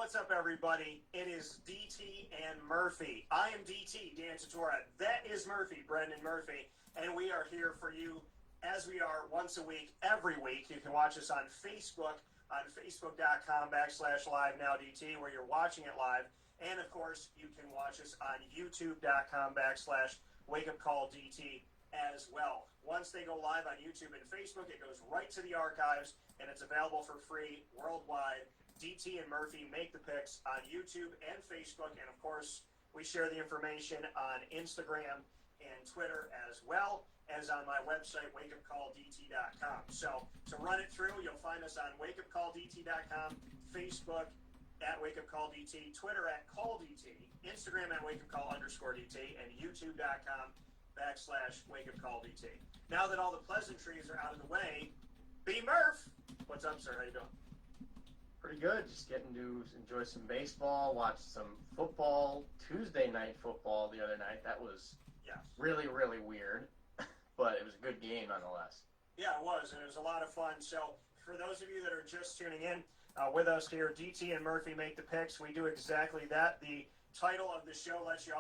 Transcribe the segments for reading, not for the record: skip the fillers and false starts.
What's up, everybody? It is DT and Murphy. I am DT, Dan Tortora. That is Murphy, Brendan Murphy. And we are here for you as we are once a week, every week. You can watch us on Facebook, on facebook.com/live-now-DT, where you're watching it live. And, of course, you can watch us on youtube.com/WakeUpCall-DT as well. Once they go live on YouTube and Facebook, it goes right to the archives, and it's available for free worldwide. DT and Murphy make the picks on YouTube and Facebook, and of course, we share the information on Instagram and Twitter as well as on my website, WakeUpCallDT.com. So to run it through, you'll find us on WakeUpCallDT.com, Facebook at WakeUpCallDT, Twitter at CallDT, Instagram at WakeUpCall_DT, and YouTube.com/WakeUpCallDT. Now that all the pleasantries are out of the way, B. Murph, what's up, sir? How you doing? Pretty good. Just getting to enjoy some baseball, watch some football, Tuesday night football the other night. That was really, really weird, but it was a good game nonetheless. Yeah, it was, and it was a lot of fun. So for those of you that are just tuning in with us here, DT and Murphy make the picks. We do exactly that. The title of the show lets you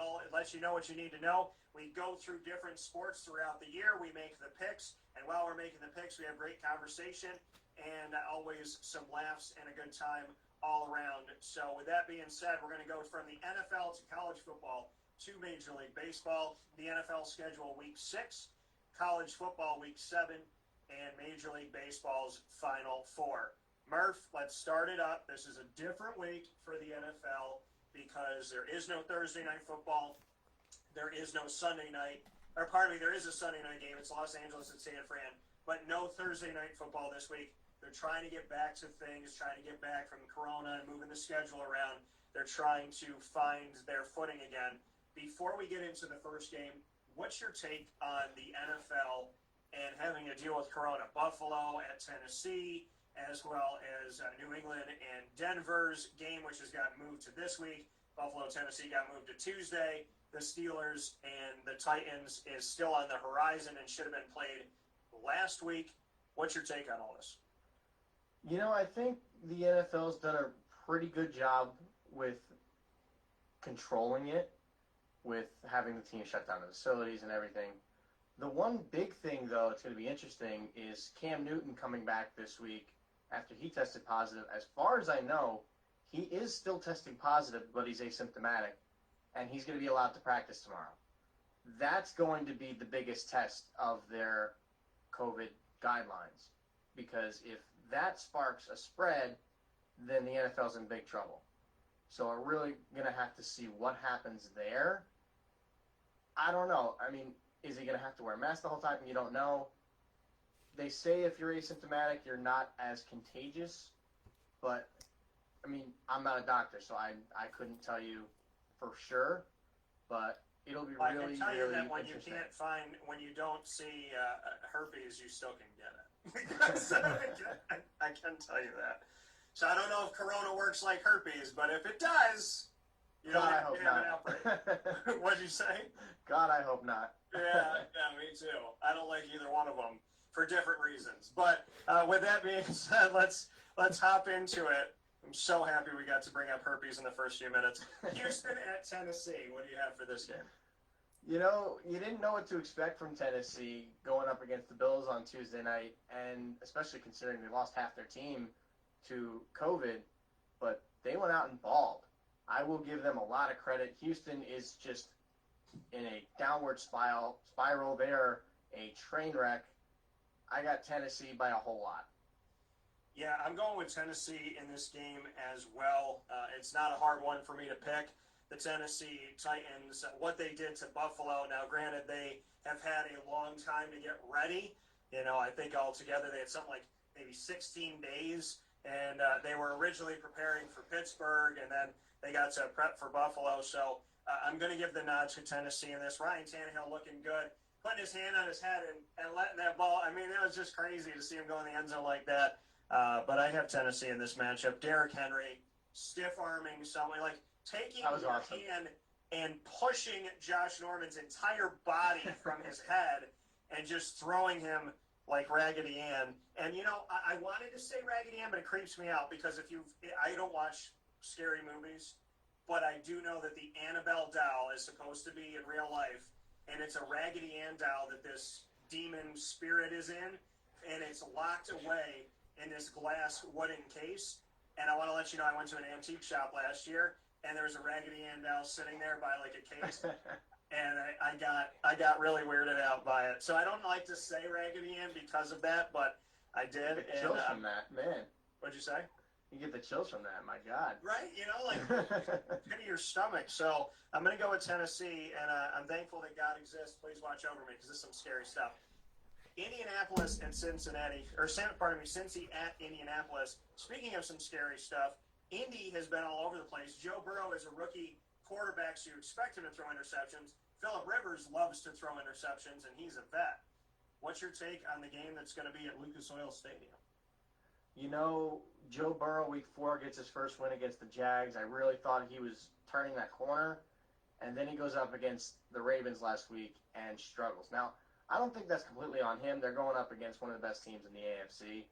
know what you need to know. We go through different sports throughout the year. We make the picks, and while we're making the picks, we have great conversation and always some laughs and a good time all around. So with that being said, we're going to go from the NFL to college football to Major League Baseball. The NFL schedule Week 6, college football Week 7, and Major League Baseball's Final Four. Murph, let's start it up. This is a different week for the NFL because there is no Thursday night football. There is no Sunday night. There is a Sunday night game. It's Los Angeles and San Fran. But no Thursday night football this week. They're trying to get back to things, trying to get back from Corona and moving the schedule around. They're trying to find their footing again. Before we get into the first game, what's your take on the NFL and having to deal with Corona? Buffalo at Tennessee, as well as New England and Denver's game, which has gotten moved to this week. Buffalo, Tennessee got moved to Tuesday. The Steelers and the Titans is still on the horizon and should have been played last week. What's your take on all this? You know, I think the NFL's done a pretty good job with controlling it, with having the team shut down the facilities and everything. The one big thing, though, it's going to be interesting, is Cam Newton coming back this week after he tested positive. As far as I know, he is still testing positive, but he's asymptomatic, and he's going to be allowed to practice tomorrow. That's going to be the biggest test of their COVID guidelines, because if that sparks a spread, then the NFL's in big trouble. So we're really going to have to see what happens there. I don't know. I mean, is he going to have to wear a mask the whole time? You don't know. They say if you're asymptomatic, you're not as contagious. But, I mean, I'm not a doctor, so I couldn't tell you for sure. But it'll be really, really interesting. I can tell you that when you don't see herpes, you still can get it. I can tell you that. So I don't know if Corona works like herpes, but if it does, you don't have an outbreak. What'd you say? God, I hope not. yeah, me too. I don't like either one of them for different reasons. But with that being said, let's hop into it. I'm so happy we got to bring up herpes in the first few minutes. Houston at Tennessee. What do you have for this game? You know, you didn't know what to expect from Tennessee going up against the Bills on Tuesday night, and especially considering they lost half their team to COVID, but they went out and balled. I will give them a lot of credit. Houston is just in a downward spiral. They are a train wreck. I got Tennessee by a whole lot. Yeah, I'm going with Tennessee in this game as well. It's not a hard one for me to pick. The Tennessee Titans, what they did to Buffalo. Now, granted, they have had a long time to get ready. You know, I think altogether they had something like maybe 16 days, and they were originally preparing for Pittsburgh, and then they got to prep for Buffalo. So I'm going to give the nod to Tennessee in this. Ryan Tannehill looking good, putting his hand on his head and letting that ball. I mean, it was just crazy to see him go in the end zone like that. But I have Tennessee in this matchup. Derrick Henry, stiff-arming someone, like taking your hand and pushing Josh Norman's entire body from his head and just throwing him like Raggedy Ann. And, you know, I wanted to say Raggedy Ann, but it creeps me out because I don't watch scary movies, but I do know that the Annabelle doll is supposed to be in real life, and it's a Raggedy Ann doll that this demon spirit is in, and it's locked away in this glass wooden case. And I want to let you know, I went to an antique shop last year, and there was a Raggedy Ann doll sitting there by like a case, and I got really weirded out by it. So I don't like to say Raggedy Ann because of that, but I did. You get chills from that, man. What'd you say? You get the chills from that, my God. Right, like pit of your stomach. So I'm going to go with Tennessee, and I'm thankful that God exists. Please watch over me because this is some scary stuff. Indianapolis and Cincinnati, Cincy at Indianapolis. Speaking of some scary stuff, Indy has been all over the place. Joe Burrow is a rookie quarterback, so you expect him to throw interceptions. Phillip Rivers loves to throw interceptions, and he's a vet. What's your take on the game that's going to be at Lucas Oil Stadium? Joe Burrow, week 4, gets his first win against the Jags. I really thought he was turning that corner, and then he goes up against the Ravens last week and struggles. Now, I don't think that's completely on him. They're going up against one of the best teams in the AFC,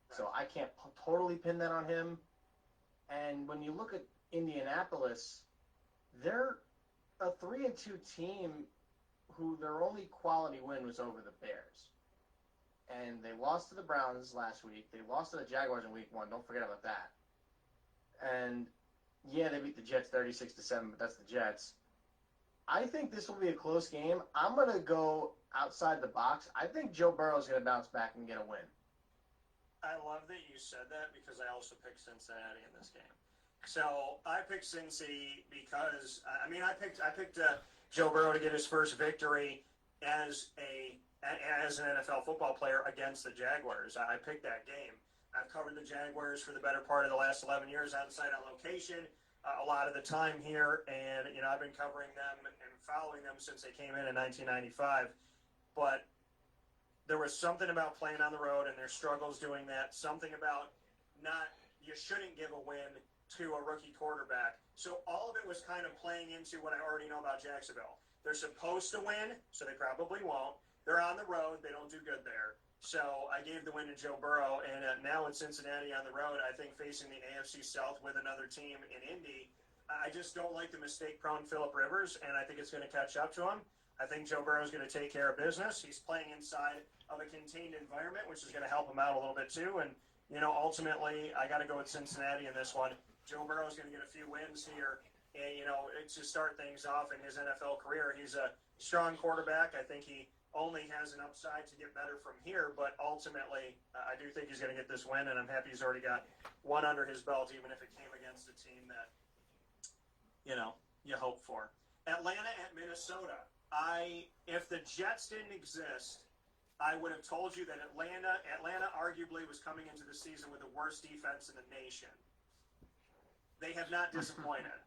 so I can't totally pin that on him. And when you look at Indianapolis, they're a 3-2 team who their only quality win was over the Bears. And they lost to the Browns last week. They lost to the Jaguars in week 1. Don't forget about that. And, yeah, they beat the Jets 36-7, but that's the Jets. I think this will be a close game. I'm going to go outside the box. I think Joe Burrow is going to bounce back and get a win. I love that you said that because I also picked Cincinnati in this game. So I picked Cincy because I picked Joe Burrow to get his first victory as an NFL football player against the Jaguars. I picked that game. I've covered the Jaguars for the better part of the last 11 years on site on location. A lot of the time here, and I've been covering them and following them since they came in 1995. But there was something about playing on the road and their struggles doing that. Something about you shouldn't give a win to a rookie quarterback. So all of it was kind of playing into what I already know about Jacksonville. They're supposed to win, so they probably won't. They're on the road. They don't do good there. So I gave the win to Joe Burrow, and now with Cincinnati on the road, I think facing the AFC South with another team in Indy, I just don't like the mistake-prone Phillip Rivers, and I think it's going to catch up to him. I think Joe Burrow is going to take care of business. He's playing inside of a contained environment, which is going to help him out a little bit too. And, ultimately, I got to go with Cincinnati in this one. Joe Burrow is going to get a few wins here, and, to start things off in his NFL career. He's a strong quarterback. I think he only has an upside to get better from here, but ultimately, I do think he's going to get this win, and I'm happy he's already got one under his belt, even if it came against a team that, you hope for. Atlanta at Minnesota. If the Jets didn't exist, I would have told you that Atlanta arguably was coming into the season with the worst defense in the nation. They have not disappointed.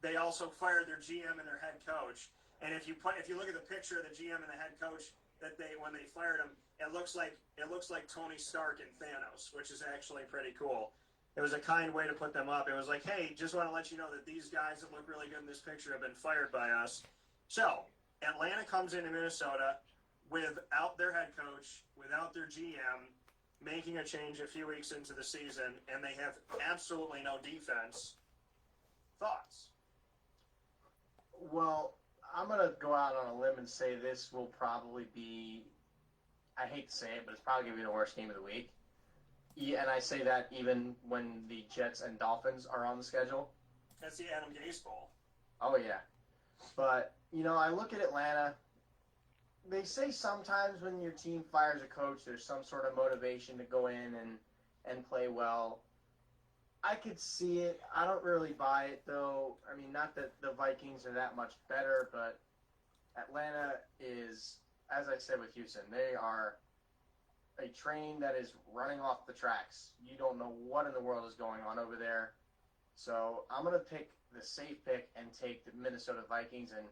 They also fired their GM and their head coach. And if you look at the picture of the GM and the head coach when they fired him, it looks like Tony Stark and Thanos, which is actually pretty cool. It was a kind way to put them up. It was like, hey, just want to let you know that these guys that look really good in this picture have been fired by us. So Atlanta comes into Minnesota without their head coach, without their GM, making a change a few weeks into the season, and they have absolutely no defense. Thoughts? Well, I'm going to go out on a limb and say this will probably be, I hate to say it, but it's probably going to be the worst game of the week. Yeah, and I say that even when the Jets and Dolphins are on the schedule. That's the Adam Gase Bowl. Oh, yeah. But, I look at Atlanta. They say sometimes when your team fires a coach, there's some sort of motivation to go in and play well. I could see it. I don't really buy it, though. I mean, not that the Vikings are that much better, but Atlanta is, as I said with Houston, they are a train that is running off the tracks. You don't know what in the world is going on over there. So I'm going to pick the safe pick and take the Minnesota Vikings, and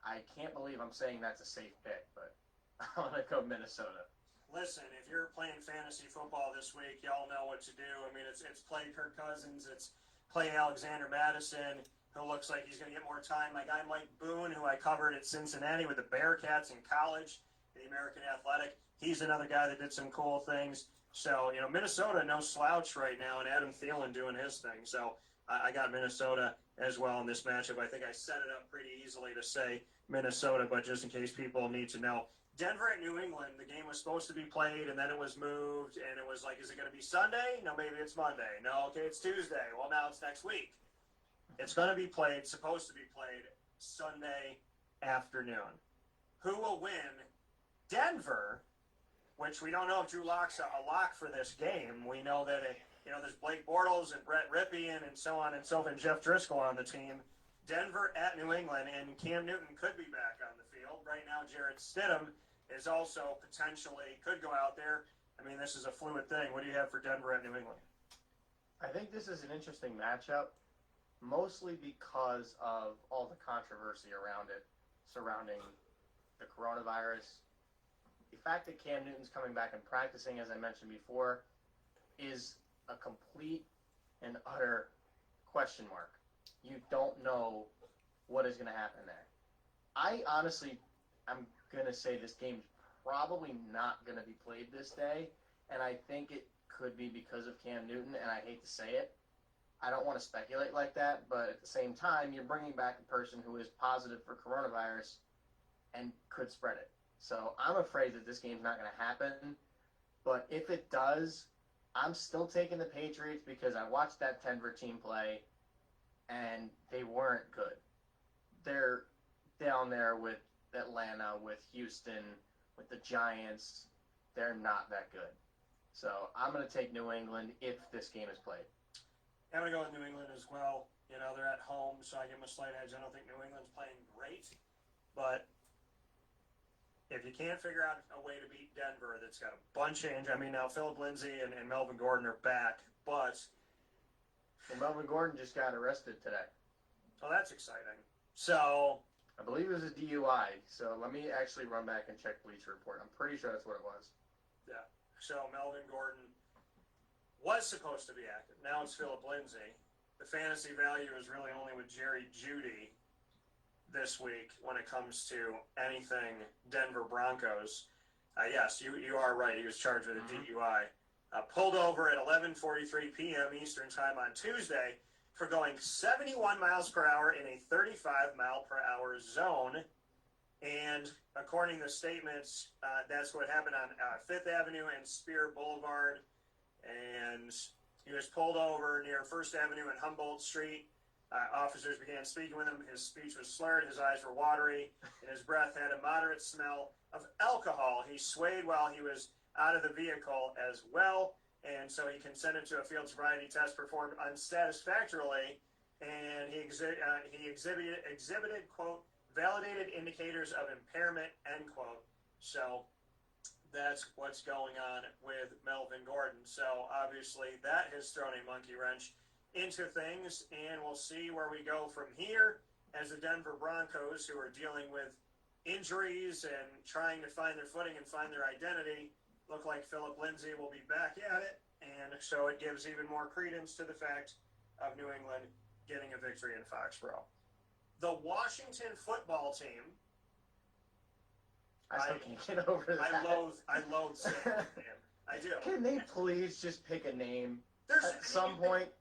I can't believe I'm saying that's a safe pick, but I'm going to go Minnesota. Listen, if you're playing fantasy football this week, y'all know what to do. I mean, it's play Kirk Cousins, it's play Alexander Madison, who looks like he's going to get more time. My guy Mike Boone, who I covered at Cincinnati with the Bearcats in college, the American Athletic, he's another guy that did some cool things. So, Minnesota, no slouch right now, and Adam Thielen doing his thing. So, I got Minnesota as well in this matchup. I think I set it up pretty easily to say Minnesota, but just in case people need to know. Denver at New England, the game was supposed to be played, and then it was moved, and it was like, is it going to be Sunday? No, maybe it's Monday. No, okay, it's Tuesday. Well, now it's next week. It's going to be played, supposed to be played, Sunday afternoon. Who will win? Denver, which we don't know if Drew Lock's a lock for this game. We know that there's Blake Bortles and Brett Ripien and so on and so forth, and Jeff Driscoll on the team. Denver at New England, and Cam Newton could be back on the field. Right now, Jarrett Stidham is also potentially could go out there. I mean, this is a fluid thing. What do you have for Denver at New England? I think this is an interesting matchup, mostly because of all the controversy around it, surrounding the coronavirus. The fact that Cam Newton's coming back and practicing, as I mentioned before, is a complete and utter question mark. You don't know what is going to happen there. I honestly, I'm going to say this game's probably not going to be played this day, and I think it could be because of Cam Newton, and I hate to say it. I don't want to speculate like that, but at the same time, you're bringing back a person who is positive for coronavirus and could spread it. So I'm afraid that this game's not going to happen, but if it does, I'm still taking the Patriots because I watched that Denver team play, and they weren't good. They're down there with Atlanta, with Houston, with the Giants. They're not that good. So I'm going to take New England if this game is played. I'm going to go with New England as well. They're at home, so I give them a slight edge. I don't think New England's playing great, but if you can't figure out a way to beat Denver that's got a bunch of injuries, I mean, now Philip Lindsay and Melvin Gordon are back, but... Well, Melvin Gordon just got arrested today. Oh, that's exciting. So... I believe it was a DUI, so let me actually run back and check Bleacher Report. I'm pretty sure that's what it was. Yeah. So Melvin Gordon was supposed to be active. Now it's Philip Lindsay. The fantasy value is really only with Jerry Jeudy this week when it comes to anything Denver Broncos. Yes, you are right. He was charged with a DUI. Pulled over at 11:43 p.m. Eastern Time on Tuesday for going 71 miles per hour in a 35 mile per hour zone. And according to statements, that's what happened on 5th Avenue and Spear Boulevard. And he was pulled over near 1st Avenue and Humboldt Street. Officers began speaking with him. His speech was slurred, his eyes were watery, and his breath had a moderate smell of alcohol. He swayed while he was out of the vehicle as well, and so he consented to a field sobriety test performed unsatisfactorily, and he exhibited, quote, validated indicators of impairment, end quote. So that's what's going on with Melvin Gordon. So obviously that has thrown a monkey wrench into things, and we'll see where we go from here as the Denver Broncos, who are dealing with injuries and trying to find their footing and find their identity, look like Philip Lindsay will be back at it, and so it gives even more credence to the fact of New England getting a victory in Foxborough. The Washington football team, I still can't get over that. I loathe saying that name. I do. Can they please just pick a name at some point?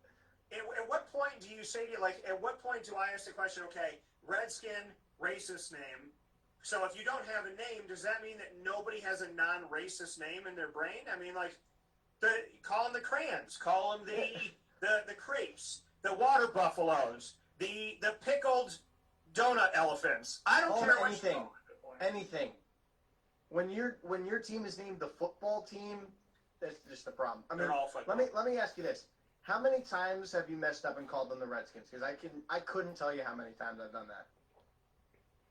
At what point do you say to, like, at what point do I ask the question, okay, Redskin, racist name. So if you don't have a name, does that mean that nobody has a non-racist name in their brain? I mean, like, call them the Crayons, call them the Crepes, the Water Buffaloes, the pickled donut elephants. I don't care what anything. Anything. When your team is named the football team, that's just the problem. I mean, they're all football. Let me ask you this. How many times have you messed up and called them the Redskins? Because I couldn't tell you how many times I've done that.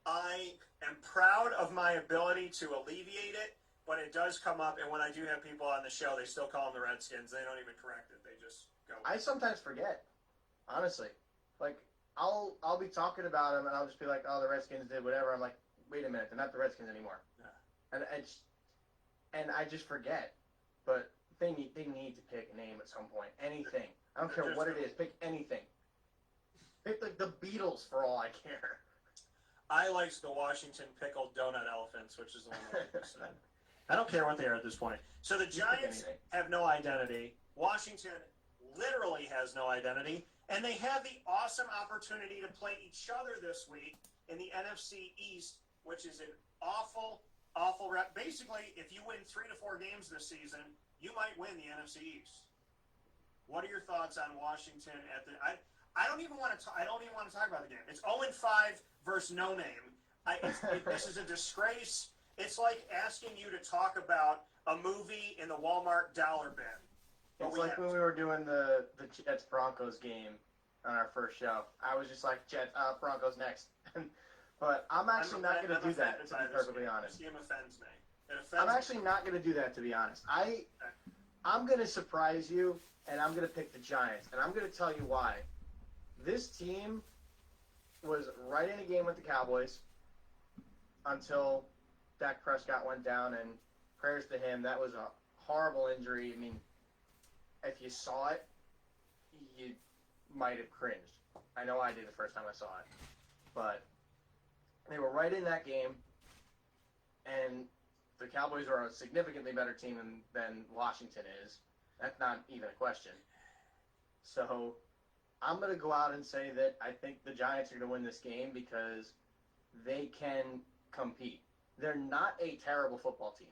I am proud of my ability to alleviate it, but it does come up, and when I do have people on the show, they still call them the Redskins. They don't even correct it. They just go. I sometimes forget, honestly. Like, I'll be talking about them, and I'll just be like, oh, the Redskins did whatever. I'm like, wait a minute, they're not the Redskins anymore. Yeah. And I just forget. But they need to pick a name at some point. Anything. I don't care what it is. Pick anything. Pick like the Beatles for all I care. I liked the Washington Pickled Donut Elephants, which is the one that I said. I don't care what they are at this point. So the Giants have no identity. Washington literally has no identity. And they have the awesome opportunity to play each other this week in the NFC East, which is an awful rep. Basically, if you win 3 to 4 games this season, you might win the NFC East. What are your thoughts on Washington at the? I don't even want to. I don't even want to talk about the game. It's 0-5 versus no name. This is a disgrace. It's like asking you to talk about a movie in the Walmart dollar bin. It's like when we were doing the Jets-Broncos game on our first show. I was just like, Broncos next. But I'm actually not going to do that, to be perfectly honest. This game offends me. I'm actually not going to do that, to be honest. I'm going to surprise you, and I'm going to pick the Giants. And I'm going to tell you why. This team was right in a game with the Cowboys until Dak Prescott went down, and prayers to him. That was a horrible injury. I mean, if you saw it, you might have cringed. I know I did the first time I saw it. But they were right in that game, and the Cowboys are a significantly better team than Washington is. That's not even a question. So I'm going to go out and say that I think the Giants are going to win this game because they can compete. They're not a terrible football team.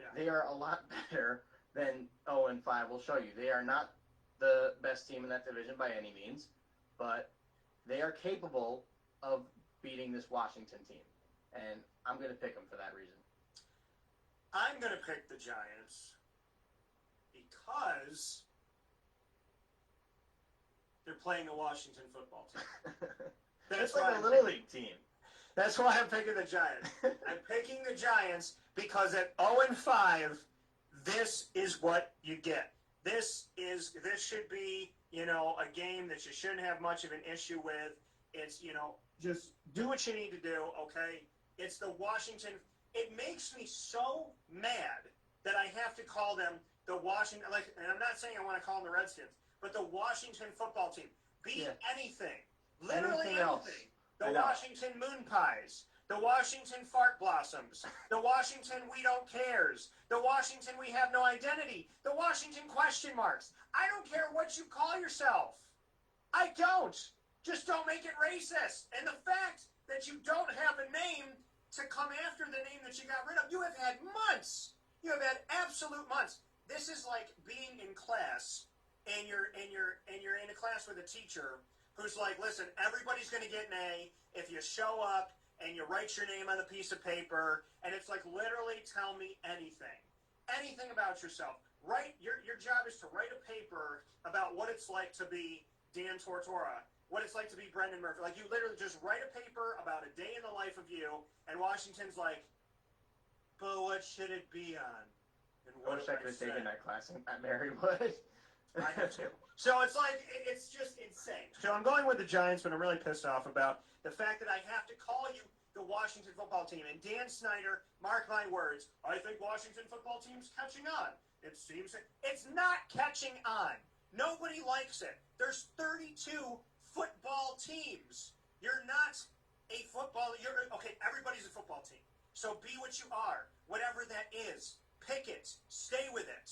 Yeah. They are a lot better than 0-5 will show you. They are not the best team in that division by any means, but they are capable of beating this Washington team, and I'm going to pick them for that reason. I'm going to pick the Giants because they're playing the Washington football team. That's like a Little League team. That's why I'm picking the Giants. I'm picking the Giants because at 0-5, this is what you get. This should be, a game that you shouldn't have much of an issue with. It's, just do what you need to do, okay? It's the Washington. It makes me so mad that I have to call them the Washington, and I'm not saying I want to call them the Redskins, but the Washington football team. Be anything. Literally anything. The Washington Moon Pies. The Washington Fart Blossoms. The Washington We Don't Cares. The Washington We Have No Identity. The Washington question marks. I don't care what you call yourself. I don't. Just don't make it racist. And the fact that you don't have a name to come after the name that you got rid of, you have had months. You have had absolute months. This is like being in class, and you're in a class with a teacher who's like, listen, everybody's going to get an A if you show up and you write your name on a piece of paper, and it's like, literally tell me anything about yourself. Your job is to write a paper about what it's like to be Dan Tortora, what it's like to be Brendan Murphy. Like, you literally just write a paper about a day in the life of you, and Washington's like, but what should it be on? And I wish I could have taken that class at Marywood. I have too. So it's like, it's just insane. So I'm going with the Giants, but I'm really pissed off about the fact that I have to call you the Washington football team. And Dan Snyder, mark my words, I think Washington football team's catching on. It seems it's not catching on. Nobody likes it. There's 32 football teams. You're not a football. Okay, everybody's a football team. So be what you are, whatever that is. Pick it. Stay with it.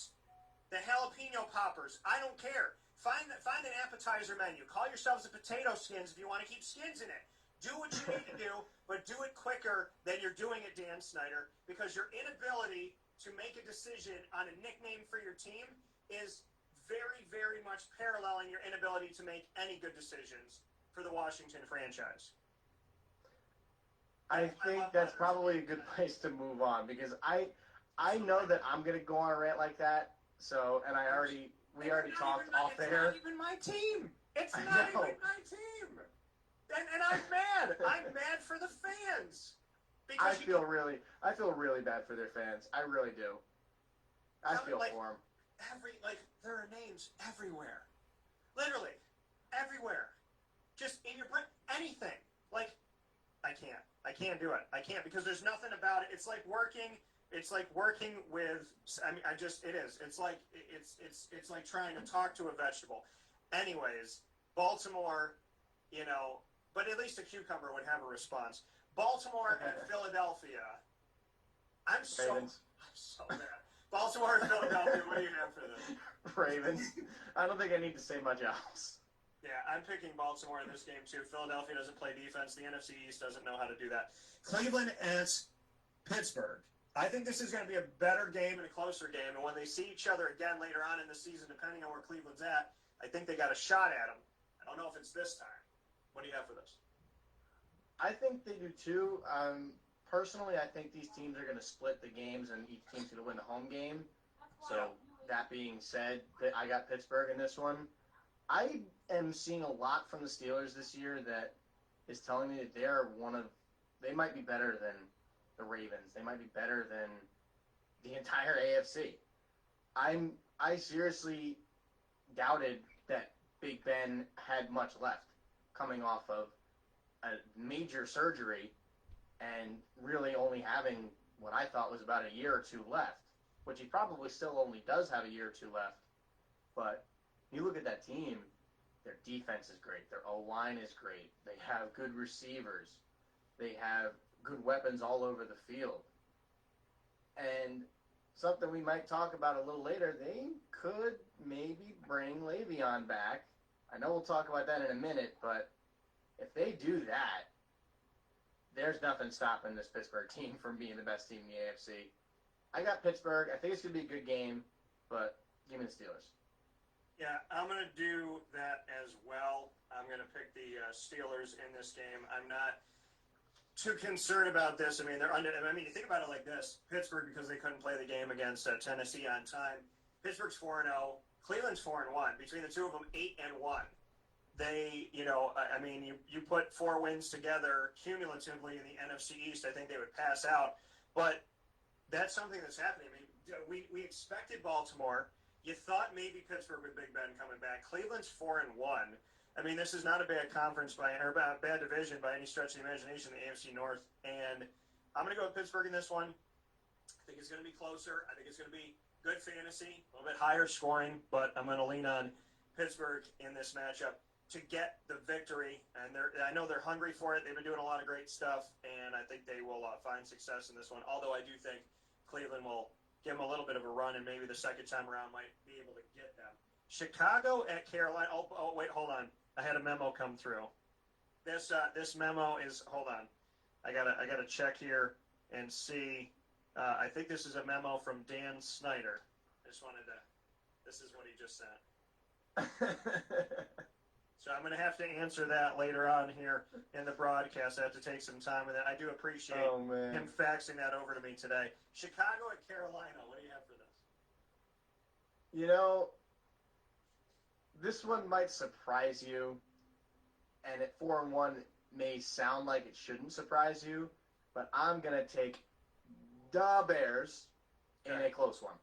The jalapeno poppers, I don't care. Find an appetizer menu. Call yourselves the potato skins if you want to keep skins in it. Do what you need to do, but do it quicker than you're doing it, Dan Snyder, because your inability to make a decision on a nickname for your team is very, very much paralleling your inability to make any good decisions for the Washington franchise. I think that's probably a good place to move on, because I know that I'm going to go on a rant like that. So, and we already talked off air. It's not even my team. It's not even my team. And I'm mad. I'm mad for the fans. I feel really bad for their fans. I really do. I feel for them. There are names everywhere. Literally, everywhere. Just in your brain, anything. I can't do it. I can't, because there's nothing about it. It's like working with. It is. It's like trying to talk to a vegetable. Anyways, Baltimore, but at least a cucumber would have a response. Baltimore and Philadelphia. I'm so mad. Baltimore and Philadelphia, what do you have for them? Ravens. I don't think I need to say much else. Yeah, I'm picking Baltimore in this game too. Philadelphia doesn't play defense. The NFC East doesn't know how to do that. Cleveland at Pittsburgh. I think this is going to be a better game and a closer game. And when they see each other again later on in the season, depending on where Cleveland's at, I think they got a shot at them. I don't know if it's this time. What do you have for this? I think they do too. Personally, I think these teams are going to split the games, and each team's going to win the home game. So that being said, I got Pittsburgh in this one. I am seeing a lot from the Steelers this year that is telling me that they might be better than the Ravens. They might be better than the entire AFC. I seriously doubted that Big Ben had much left coming off of a major surgery and really only having what I thought was about a year or two left, which he probably still only does have a year or two left. But you look at that team, their defense is great. Their O-line is great. They have good receivers. They have good weapons all over the field. And something we might talk about a little later, they could maybe bring Le'Veon back. I know we'll talk about that in a minute, but if they do that, there's nothing stopping this Pittsburgh team from being the best team in the AFC. I got Pittsburgh. I think it's going to be a good game, but give me the Steelers. Yeah, I'm going to do that as well. I'm going to pick the Steelers in this game. I'm not too concerned about this. I mean, you think about it like this. Pittsburgh, because they couldn't play the game against Tennessee on time. Pittsburgh's 4-0. Cleveland's 4-1. Between the two of them, 8-1. They, you put 4 wins together cumulatively in the NFC East, I think they would pass out. But that's something that's happening. I mean, we expected Baltimore. You thought maybe Pittsburgh with Big Ben coming back. Cleveland's 4-1. I mean, this is not a bad conference or a bad division by any stretch of the imagination, the AFC North. And I'm going to go with Pittsburgh in this one. I think it's going to be closer. I think it's going to be good fantasy, a little bit higher scoring, but I'm going to lean on Pittsburgh in this matchup to get the victory. And I know they're hungry for it. They've been doing a lot of great stuff, and I think they will find success in this one. Although I do think Cleveland will give them a little bit of a run, and maybe the second time around might be able to get them. Chicago at Carolina. Oh, wait, hold on. I had a memo come through. This memo is, hold on. I gotta check here and see. I think this is a memo from Dan Snyder. This is what he just sent. So I'm going to have to answer that later on here in the broadcast. I have to take some time with it. I do appreciate him faxing that over to me today. Chicago at Carolina. What do you have for this? You know, this one might surprise you, and at 4-1 may sound like it shouldn't surprise you, but I'm going to take the Bears in a close one.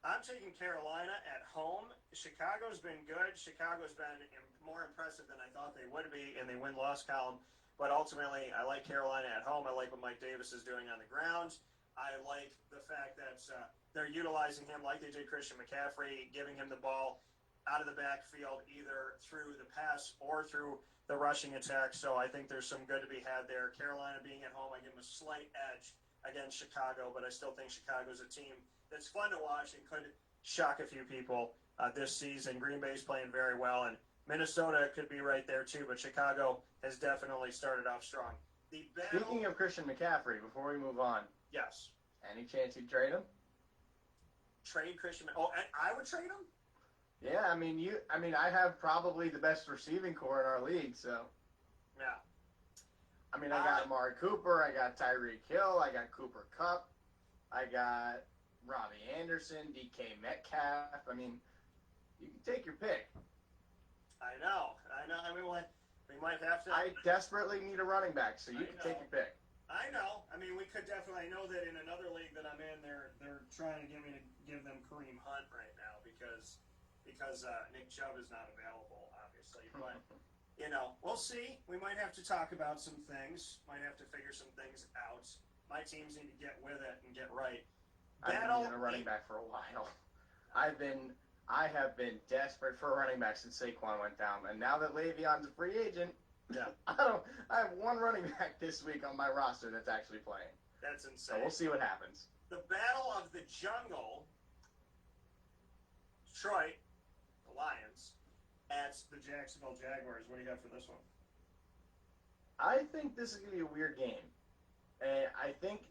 I'm taking Carolina at home. Chicago's been good. Chicago's been more impressive than I thought they would be in the win-loss column. But ultimately, I like Carolina at home. I like what Mike Davis is doing on the ground. I like the fact that they're utilizing him like they did Christian McCaffrey, giving him the ball out of the backfield either through the pass or through the rushing attack. So I think there's some good to be had there. Carolina being at home, I give them a slight edge against Chicago, but I still think Chicago's a team that's fun to watch and could shock a few people this season. Green Bay's playing very well, and Minnesota could be right there too, but Chicago has definitely started off strong. Speaking of Christian McCaffrey, before we move on, yes. Any chance you'd trade him? Trade Christian? Oh, I would trade him? Yeah, I have probably the best receiving core in our league, so. Yeah. I got Amari Cooper, I got Tyreek Hill, I got Cooper Kupp, I got Robbie Anderson, DK Metcalf. You can take your pick. I know. We might have to. I desperately need a running back, so you can take your pick. I know. We could definitely. I know that in another league that I'm in, they're trying to get me to give them Kareem Hunt right now because Nick Chubb is not available, obviously. But we'll see. We might have to talk about some things. Might have to figure some things out. My teams need to get with it and get right. I've been needing a running back for a while. I have been desperate for a running back since Saquon went down, and now that Le'Veon's a free agent, I have one running back this week on my roster that's actually playing. That's insane. So we'll see what happens. The Battle of the Jungle, Detroit, the Lions, at the Jacksonville Jaguars. What do you got for this one? I think this is going to be a weird game. And I think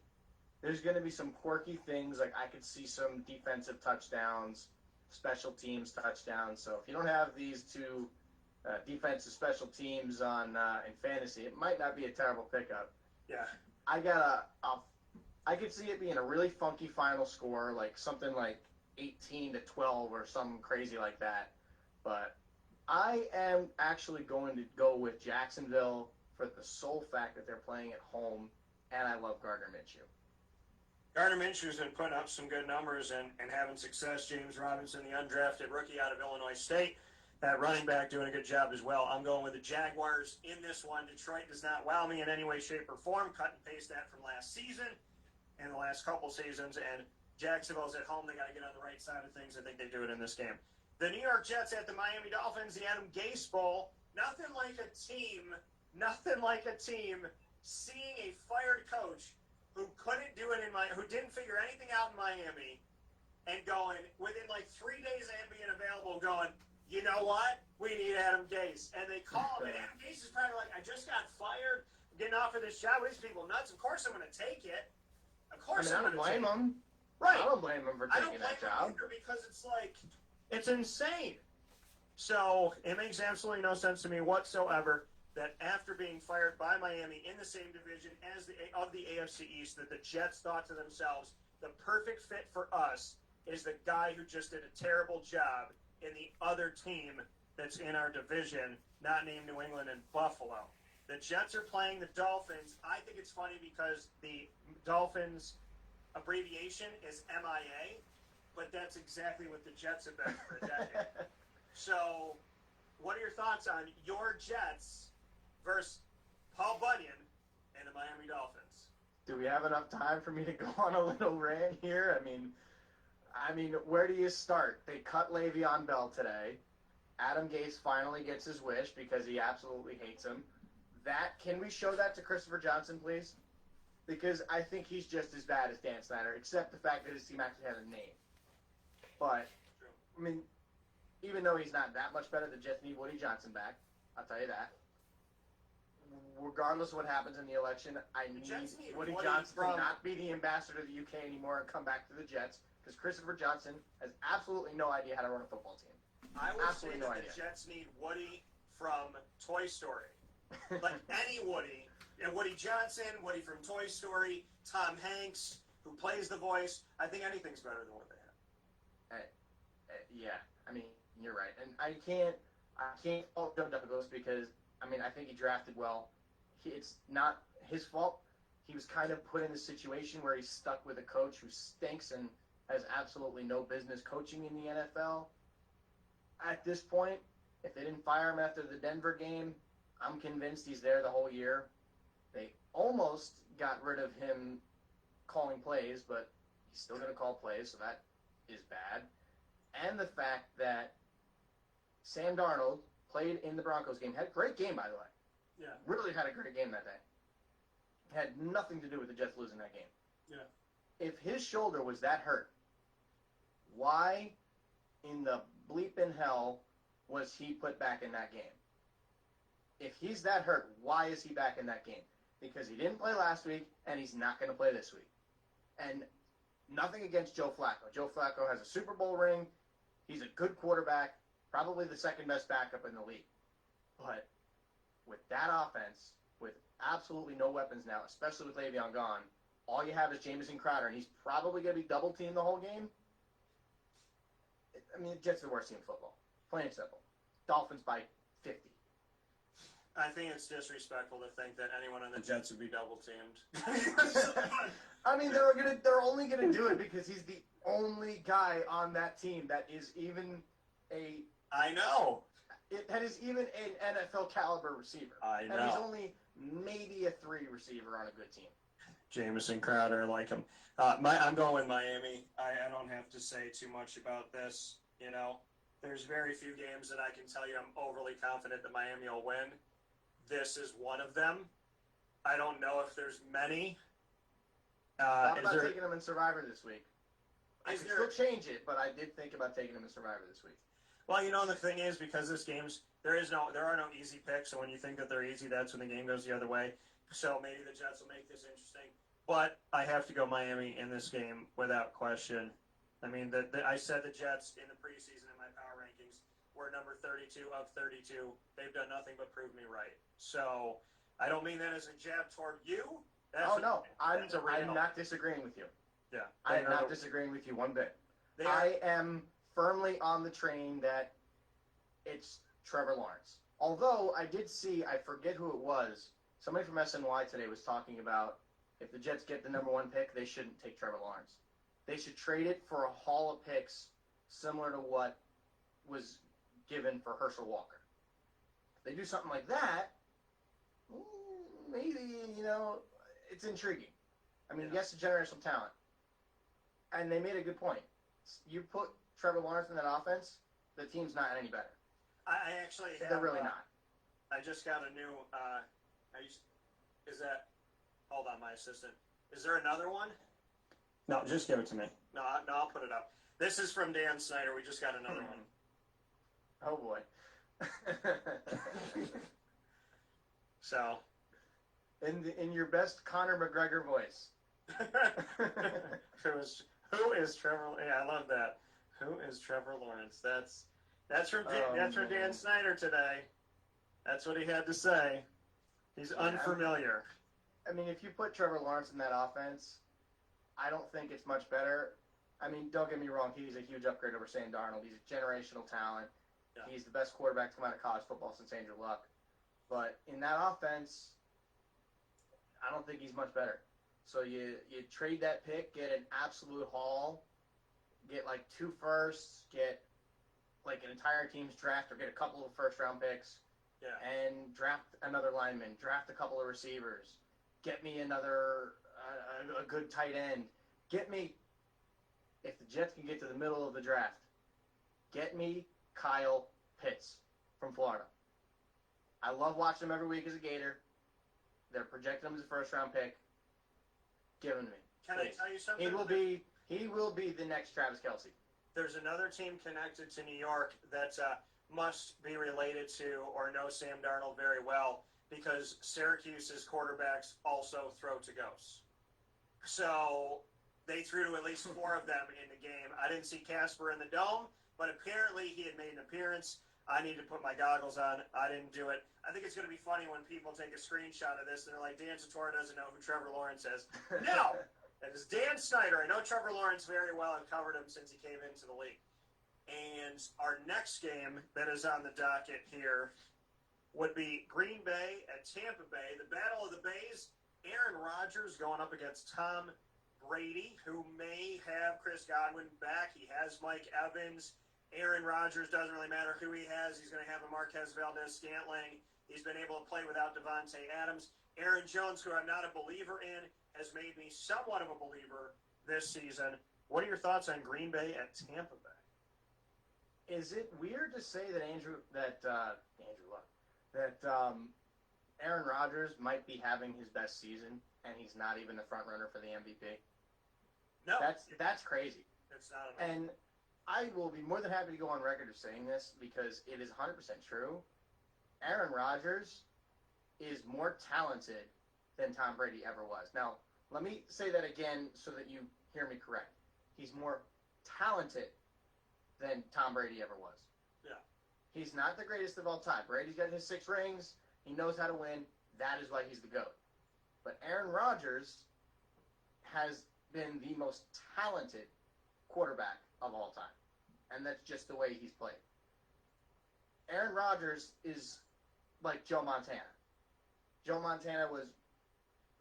there's going to be some quirky things. Like, I could see some defensive touchdowns, special teams touchdowns. So if you don't have these two defensive special teams on in fantasy, it might not be a terrible pickup. Yeah. I could see it being a really funky final score, like something like 18-12 or something crazy like that. But I am actually going to go with Jacksonville for the sole fact that they're playing at home, and I love Gardner Minshew. Gardner Minshew's been putting up some good numbers and having success. James Robinson, the undrafted rookie out of Illinois State, that running back doing a good job as well. I'm going with the Jaguars in this one. Detroit does not wow me in any way, shape, or form. Cut and paste that from last season and the last couple seasons. And Jacksonville's at home. They got to get on the right side of things. I think they do it in this game. The New York Jets at the Miami Dolphins, the Adam Gase Bowl. Nothing like a team seeing a fired coach who couldn't do it who didn't figure anything out in Miami, and going within like 3 days of him being available, going, you know what? We need Adam Gase. And they call him, and Adam Gase is probably like, I just got fired. I'm getting offered this job. These people nuts. Of course I'm going to take it. Of course I'm going to take it. I don't blame him. Right. I don't blame him for taking that job. Because it's like, it's insane. So it makes absolutely no sense to me whatsoever that after being fired by Miami in the same division as the AFC East, that the Jets thought to themselves, the perfect fit for us is the guy who just did a terrible job in the other team that's in our division, not named New England and Buffalo. The Jets are playing the Dolphins. I think it's funny because the Dolphins abbreviation is MIA, but that's exactly what the Jets have been for a decade. So, what are your thoughts on your Jets versus Paul Bunyan and the Miami Dolphins? Do we have enough time for me to go on a little rant here? I mean, where do you start? They cut Le'Veon Bell today. Adam Gase finally gets his wish because he absolutely hates him. Can we show that to Christopher Johnson, please? Because I think he's just as bad as Dan Snyder, except the fact that his team actually has a name. But, I mean, even though he's not that much better, the Jets need Woody Johnson back. I'll tell you that. Regardless of what happens in the election, I need Woody Johnson to not be the ambassador to the UK anymore and come back to the Jets, because Christopher Johnson has absolutely no idea how to run a football team. I would say that the Jets need Woody from Toy Story. Like any Woody. And Woody Johnson, Woody from Toy Story, Tom Hanks, who plays the voice. I think anything's better than what they have. Yeah, I mean, you're right. And I can't fault Joe Douglas because, I mean, I think he drafted well. It's not his fault. He was kind of put in a situation where he's stuck with a coach who stinks and has absolutely no business coaching in the NFL. At this point, if they didn't fire him after the Denver game, I'm convinced he's there the whole year. They almost got rid of him calling plays, but he's still going to call plays, so that is bad. And the fact that Sam Darnold played in the Broncos game, had a great game, by the way. Yeah. Really had a great game that day. Had nothing to do with the Jets losing that game. Yeah. If his shoulder was that hurt, why in the bleeping hell was he put back in that game? If he's that hurt, why is he back in that game? Because he didn't play last week, and he's not going to play this week. And nothing against Joe Flacco. Joe Flacco has a Super Bowl ring. He's a good quarterback, probably the second best backup in the league. But with that offense, with absolutely no weapons now, especially with Le'Veon gone, all you have is Jamison Crowder, and he's probably going to be double-teamed the whole game. I mean, the Jets are the worst team in football. Plain and simple. Dolphins by 50. I think it's disrespectful to think that anyone on the Jets would be double-teamed. I mean, they're only gonna do it because he's the only guy on that team that is even I know. That is even an NFL caliber receiver. I know. And he's only maybe a 3 receiver on a good team. Jamison Crowder, I like him. I'm going with Miami. I don't have to say too much about this. You know, there's very few games that I can tell you I'm overly confident that Miami will win. This is one of them. I don't know if there's many. Thought about taking them in Survivor this week. I could still change it, but I did think about taking them in Survivor this week. Well, the thing is, because this game's there are no easy picks. So when you think that they're easy, that's when the game goes the other way. So maybe the Jets will make this interesting. But I have to go Miami in this game without question. I mean, I said the Jets in the preseason in my power rankings were number 32 of 32. They've done nothing but prove me right. So I don't mean that as a jab toward you. I'm not disagreeing with you. Yeah. I am not disagreeing with you one bit. I am firmly on the train that it's Trevor Lawrence. Although I did see, I forget who it was, somebody from SNY today was talking about if the Jets get the number 1 pick, they shouldn't take Trevor Lawrence. They should trade it for a haul of picks similar to what was given for Herschel Walker. If they do something like that, maybe, it's intriguing. I mean, yes, it's generational talent. And they made a good point. You put Trevor Lawrence in that offense, the team's not any better. I actually have... They're really not. I just got a new... Hold on, my assistant. Is there another one? No, just give it to me. No, I'll put it up. This is from Dan Snyder. We just got another one. Oh, boy. So... In your best Conor McGregor voice. Who is Trevor? Yeah, I love that. Who is Trevor Lawrence? That's from Dan Snyder today. That's what he had to say. He's unfamiliar. I mean, if you put Trevor Lawrence in that offense, I don't think it's much better. I mean, don't get me wrong. He's a huge upgrade over Sam Darnold. He's a generational talent. Yeah. He's the best quarterback to come out of college football since Andrew Luck. But in that offense, I don't think he's much better. So you trade that pick, get an absolute haul, get like 2 firsts, get like an entire team's draft, or get a couple of first-round picks, and draft another lineman, draft a couple of receivers, get me another a good tight end, get me, if the Jets can get to the middle of the draft, get me Kyle Pitts from Florida. I love watching him every week as a Gator. They're projecting him as a first-round pick. Give him to me. Can I tell you something? He will be the next Travis Kelce. There's another team connected to New York that must be related to or know Sam Darnold very well, because Syracuse's quarterbacks also throw to ghosts. So they threw to at least 4 of them in the game. I didn't see Casper in the dome, but apparently he had made an appearance. I need to put my goggles on. I didn't do it. I think it's going to be funny when people take a screenshot of this and they're like, Dan Tortora doesn't know who Trevor Lawrence is. No! It is Dan Snyder. I know Trevor Lawrence very well. I've covered him since he came into the league. And our next game that is on the docket here would be Green Bay at Tampa Bay. The Battle of the Bays, Aaron Rodgers going up against Tom Brady, who may have Chris Godwin back. He has Mike Evans. Aaron Rodgers, doesn't really matter who he has. He's going to have a Marquez Valdez-Scantling. He's been able to play without Devontae Adams. Aaron Jones, who I'm not a believer in, has made me somewhat of a believer this season. What are your thoughts on Green Bay at Tampa Bay? Is it weird to say that Aaron Rodgers might be having his best season and he's not even the front runner for the MVP? No, that's crazy. It's not at all. And I will be more than happy to go on record of saying this because it is 100% true. Aaron Rodgers is more talented than Tom Brady ever was. Now, let me say that again so that you hear me correct. He's more talented than Tom Brady ever was. Yeah. He's not the greatest of all time. Brady's got his 6 rings. He knows how to win. That is why he's the GOAT. But Aaron Rodgers has been the most talented quarterback of all time. And that's just the way he's played. Aaron Rodgers is like Joe Montana. Joe Montana was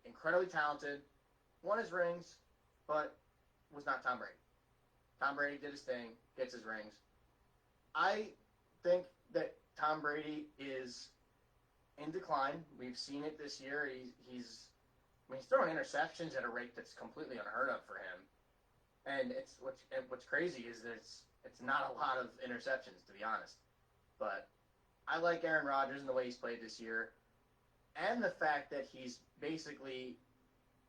incredibly talented, won his rings, but was not Tom Brady. Tom Brady did his thing, gets his rings. I think that Tom Brady is in decline. We've seen it this year. He's throwing interceptions at a rate that's completely unheard of for him. And what's crazy is that it's not a lot of interceptions, to be honest. But I like Aaron Rodgers and the way he's played this year, and the fact that he's basically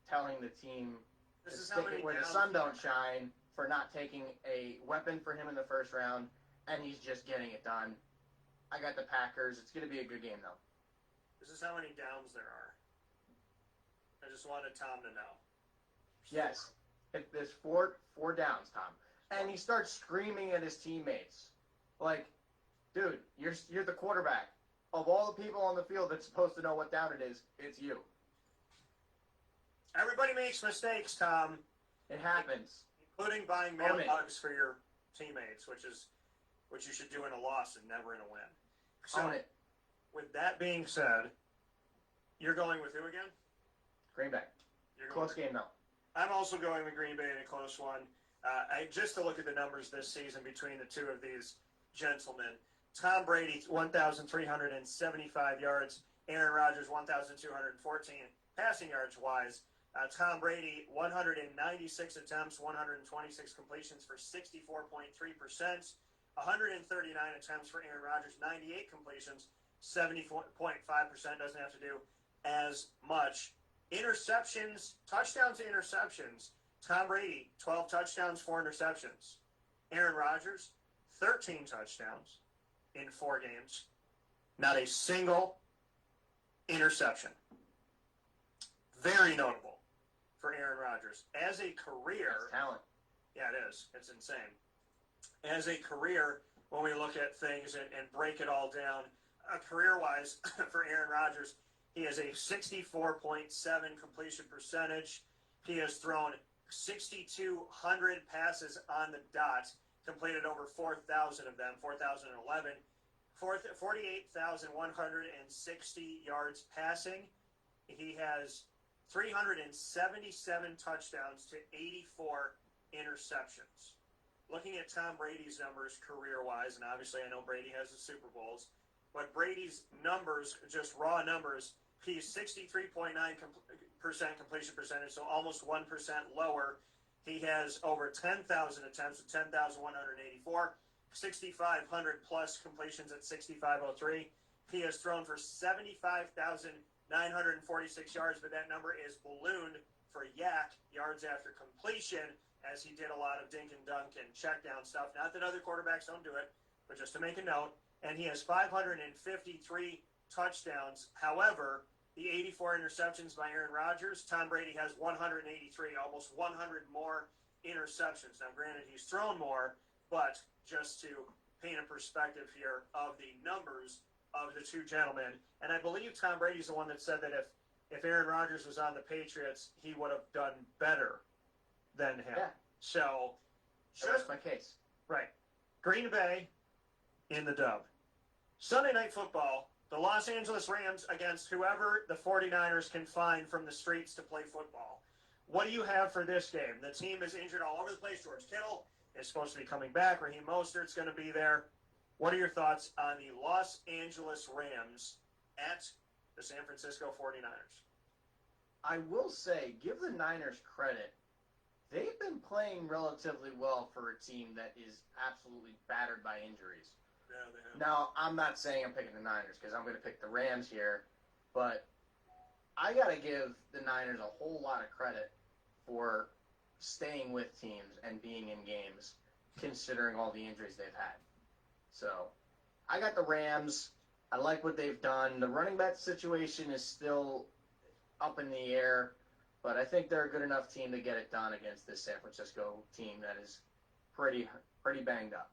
telling the team to stick it where the sun don't shine for not taking a weapon for him in the first round and he's just getting it done. I got the Packers. It's going to be a good game, though. This is how many downs there are. I just wanted Tom to know. Yes. There's four downs, Tom. And he starts screaming at his teammates. Like, dude, you're the quarterback. Of all the people on the field that's supposed to know what down it is, it's you. Everybody makes mistakes, Tom. It happens. Including buying mail hugs for your teammates, which you should do in a loss and never in a win. So, with that being said, you're going with who again? Green Bay. Close game, though. I'm also going with Green Bay in a close one. Just to look at the numbers this season between the two of these gentlemen. Tom Brady, 1,375 yards. Aaron Rodgers, 1,214 passing yards wise. Tom Brady, 196 attempts, 126 completions for 64.3%. 139 attempts for Aaron Rodgers, 98 completions, 70.5%. Doesn't have to do as much. Interceptions, touchdowns to interceptions. Tom Brady, 12 touchdowns, 4 interceptions. Aaron Rodgers, 13 touchdowns in 4 games. Not a single interception. Very notable for Aaron Rodgers. As a career... That's talent. Yeah, it is. It's insane. As a career, when we look at things and break it all down, career-wise for Aaron Rodgers, he has a 64.7 completion percentage. He has thrown 6,200 passes on the dot, completed over 4,000 of them, 4,011, 48,160 yards passing. He has 377 touchdowns to 84 interceptions. Looking at Tom Brady's numbers career-wise, and obviously I know Brady has the Super Bowls, but Brady's numbers, just raw numbers, he's 63.9% completion percentage, so almost 1% lower. He has over 10,000 attempts at 10,184, 6,500 plus completions at 6,503. He has thrown for 75,946 yards, but that number is ballooned for yak, yards after completion, as he did a lot of dink and dunk and check down stuff. Not that other quarterbacks don't do it, but just to make a note. And he has 553 touchdowns. However, the 84 interceptions by Aaron Rodgers, Tom Brady has 183, almost 100 more interceptions. Now, granted, he's thrown more, but just to paint a perspective here of the numbers of the two gentlemen. And I believe Tom Brady's the one that said that if Aaron Rodgers was on the Patriots, he would have done better than him. Yeah. So, that's my case. Right. Green Bay in the dub. Sunday Night Football, the Los Angeles Rams against whoever the 49ers can find from the streets to play football. What do you have for this game? The team is injured all over the place. George Kittle is supposed to be coming back. Raheem Mostert's going to be there. What are your thoughts on the Los Angeles Rams at the San Francisco 49ers? I will say, give the Niners credit. They've been playing relatively well for a team that is absolutely battered by injuries. Yeah, they have. Now, I'm not saying I'm picking the Niners because I'm going to pick the Rams here, but I got to give the Niners a whole lot of credit for staying with teams and being in games, considering all the injuries they've had. So, I got the Rams. I like what they've done. The running back situation is still up in the air, but I think they're a good enough team to get it done against this San Francisco team that is pretty banged up.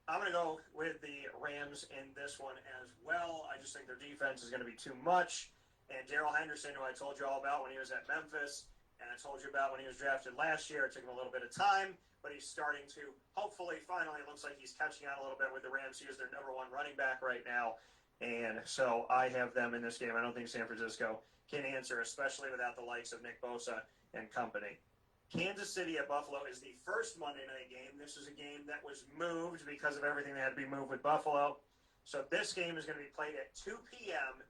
I'm going to go with the Rams in this one as well. I just think their defense is going to be too much. And Darrell Henderson, who I told you all about when he was at Memphis, and I told you about when he was drafted last year, it took him a little bit of time, but he's starting to, hopefully, finally, it looks like he's catching on a little bit with the Rams. He is their number one running back right now. And so I have them in this game. I don't think San Francisco can answer, especially without the likes of Nick Bosa and company. Kansas City at Buffalo is the first Monday night game. This is a game that was moved because of everything that had to be moved with Buffalo. So this game is going to be played at 2 p.m.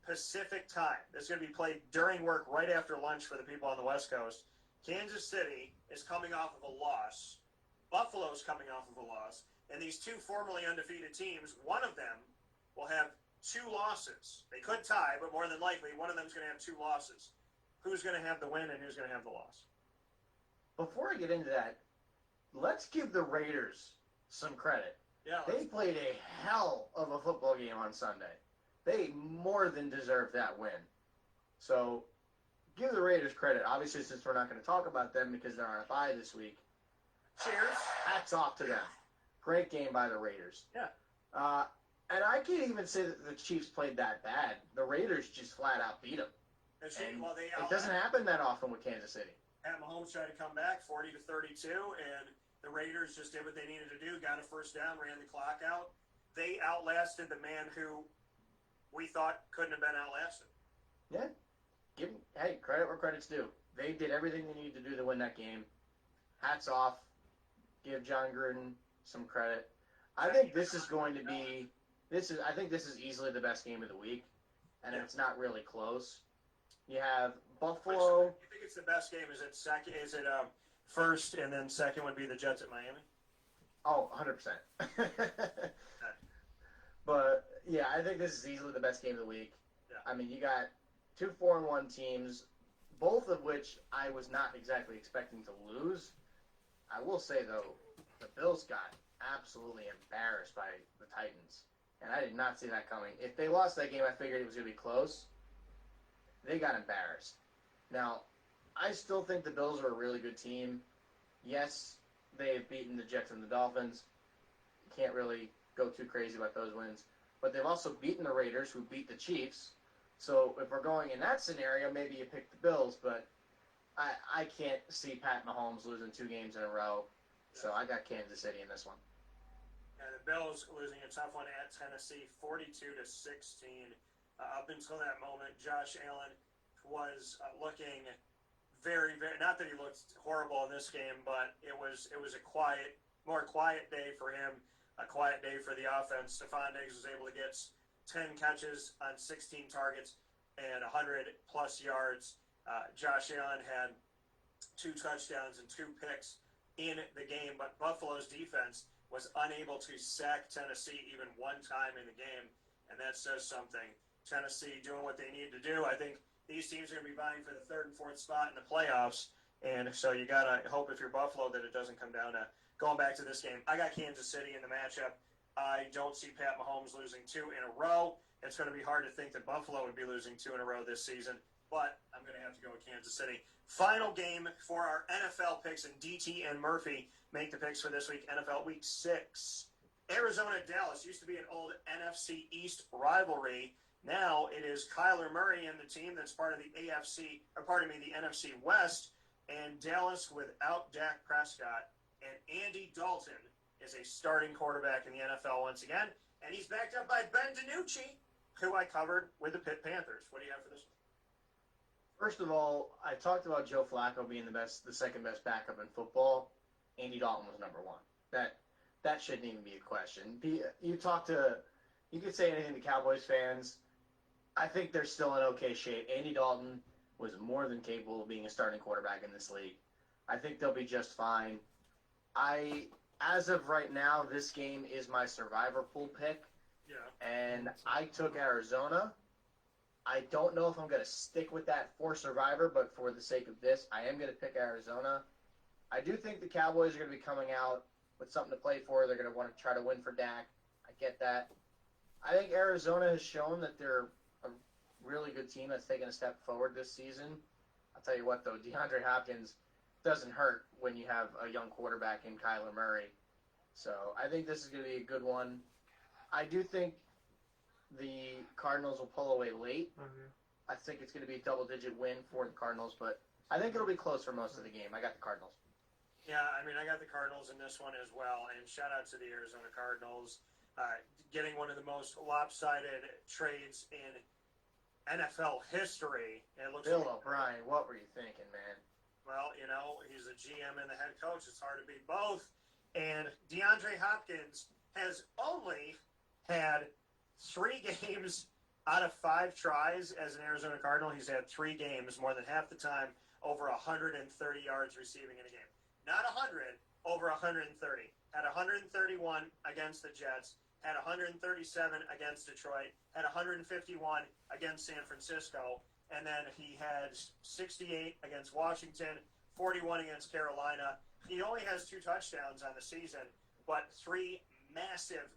Pacific time. This is going to be played during work right after lunch for the people on the West Coast. Kansas City is coming off of a loss. Buffalo's coming off of a loss. And these two formerly undefeated teams, one of them will have 2 losses. They could tie, but more than likely, one of them is going to have 2 losses. Who's going to have the win and who's going to have the loss? Before I get into that, let's give the Raiders some credit. Yeah, They played a hell of a football game on Sunday. They more than deserved that win. So, give the Raiders credit. Obviously, since we're not going to talk about them because they're on a bye this week, cheers. hats off to them. Great game by the Raiders. Yeah. And I can't even say that the Chiefs played that bad. The Raiders just flat out beat them. It doesn't happen that often with Kansas City. Pat Mahomes tried to come back 40-32, and the Raiders just did what they needed to do, got a first down, ran the clock out. They outlasted the man who we thought couldn't have been outlasted. Yeah. Hey, credit where credit's due. They did everything they needed to do to win that game. Hats off. Give John Gruden some credit. I think this is going to be I think this is easily the best game of the week, and it's not really close. You have Buffalo. You think it's the best game? Is it second? Is it first, and then second would be the Jets at Miami? Oh, 100%. But yeah, I think this is easily the best game of the week. Yeah. I mean, you got 2 4-1 teams, both of which I was not exactly expecting to lose. I will say though, the Bills got absolutely embarrassed by the Titans, and I did not see that coming. If they lost that game, I figured it was going to be close. They got embarrassed. Now, I still think the Bills are a really good team. Yes, they have beaten the Jets and the Dolphins. Can't really go too crazy about those wins. But they've also beaten the Raiders, who beat the Chiefs. So if we're going in that scenario, maybe you pick the Bills. But I can't see Pat Mahomes losing 2 games in a row. So I got Kansas City in this one. And the Bills losing a tough one at Tennessee, 42-16. Up until that moment, Josh Allen was looking very, very. Not that he looked horrible in this game, but it was a more quiet day for him. A quiet day for the offense. Stephon Diggs was able to get 10 catches on 16 targets and 100-plus yards. Josh Allen had 2 touchdowns and 2 picks in the game, but Buffalo's defense was unable to sack Tennessee even one time in the game, and that says something. Tennessee doing what they need to do. I think these teams are going to be vying for the 3rd and 4th spot in the playoffs, and so you got to hope if you're Buffalo that it doesn't come down to going back to this game. I got Kansas City in the matchup. I don't see Pat Mahomes losing 2 in a row. It's going to be hard to think that Buffalo would be losing 2 in a row this season, but I'm going to have to go with Kansas City. Final game for our NFL picks, and DT and Murphy make the picks for this week, NFL Week 6. Arizona-Dallas used to be an old NFC East rivalry. Now it is Kyler Murray and the team that's part of the the NFC West, and Dallas without Dak Prescott, and Andy Dalton is a starting quarterback in the NFL once again, and he's backed up by Ben DiNucci, who I covered with the Pitt Panthers. What do you have for this one? First of all, I talked about Joe Flacco being the second best backup in football. Andy Dalton was number 1. That shouldn't even be a question. You could say anything to Cowboys fans. I think they're still in okay shape. Andy Dalton was more than capable of being a starting quarterback in this league. I think they'll be just fine. As of right now, this game is my survivor pool pick. Yeah. And I took Arizona. I don't know if I'm going to stick with that for survivor, but for the sake of this, I am going to pick Arizona. I do think the Cowboys are going to be coming out with something to play for. They're going to want to try to win for Dak. I get that. I think Arizona has shown that they're a really good team that's taken a step forward this season. I'll tell you what, though, DeAndre Hopkins doesn't hurt when you have a young quarterback in Kyler Murray. So I think this is going to be a good one. I do think the Cardinals will pull away late. Mm-hmm. I think it's going to be a double-digit win for the Cardinals, but I think it'll be close for most of the game. I got the Cardinals. Yeah, I mean, I got the Cardinals in this one as well, and shout out to the Arizona Cardinals getting one of the most lopsided trades in NFL history. It looks Bill O'Brien, what were you thinking, man? Well, he's the GM and the head coach. It's hard to beat both. And DeAndre Hopkins has only had 3 games out of 5 tries as an Arizona Cardinal. He's had 3 games, more than half the time, over 130 yards receiving in a game. Not 100, over 130. Had 131 against the Jets, had 137 against Detroit, had 151 against San Francisco, and then he had 68 against Washington, 41 against Carolina. He only has 2 touchdowns on the season, but 3 massive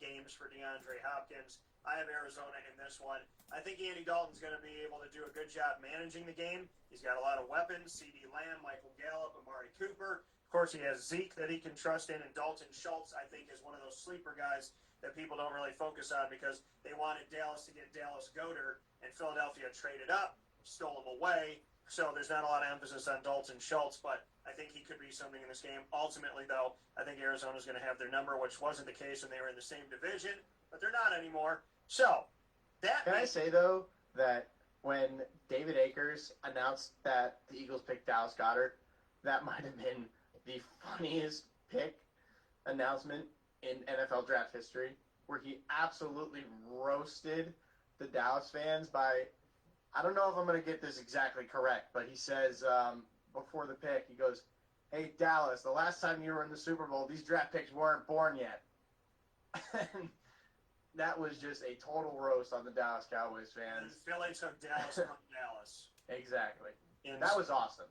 games for DeAndre Hopkins. I have Arizona in this one. I think Andy Dalton's going to be able to do a good job managing the game. He's got a lot of weapons: C.D. Lamb, Michael Gallup, Amari Cooper. Of course, he has Zeke that he can trust in, and Dalton Schultz, I think, is one of those sleeper guys that people don't really focus on because they wanted Dallas to get Dallas Goedert, and Philadelphia traded up, stole him away. So there's not a lot of emphasis on Dalton Schultz, but I think he could be something in this game. Ultimately, though, I think Arizona's going to have their number, which wasn't the case when they were in the same division, but they're not anymore. So, I say, though, that when David Akers announced that the Eagles picked Dallas Goedert, that might have been the funniest pick announcement in NFL draft history, where he absolutely roasted the Dallas fans by, I don't know if I'm going to get this exactly correct, but he says before the pick, he goes, "Hey, Dallas, the last time you were in the Super Bowl, these draft picks weren't born yet." And that was just a total roast on the Dallas Cowboys fans. Philly took Dallas from Dallas. Exactly. That was awesome.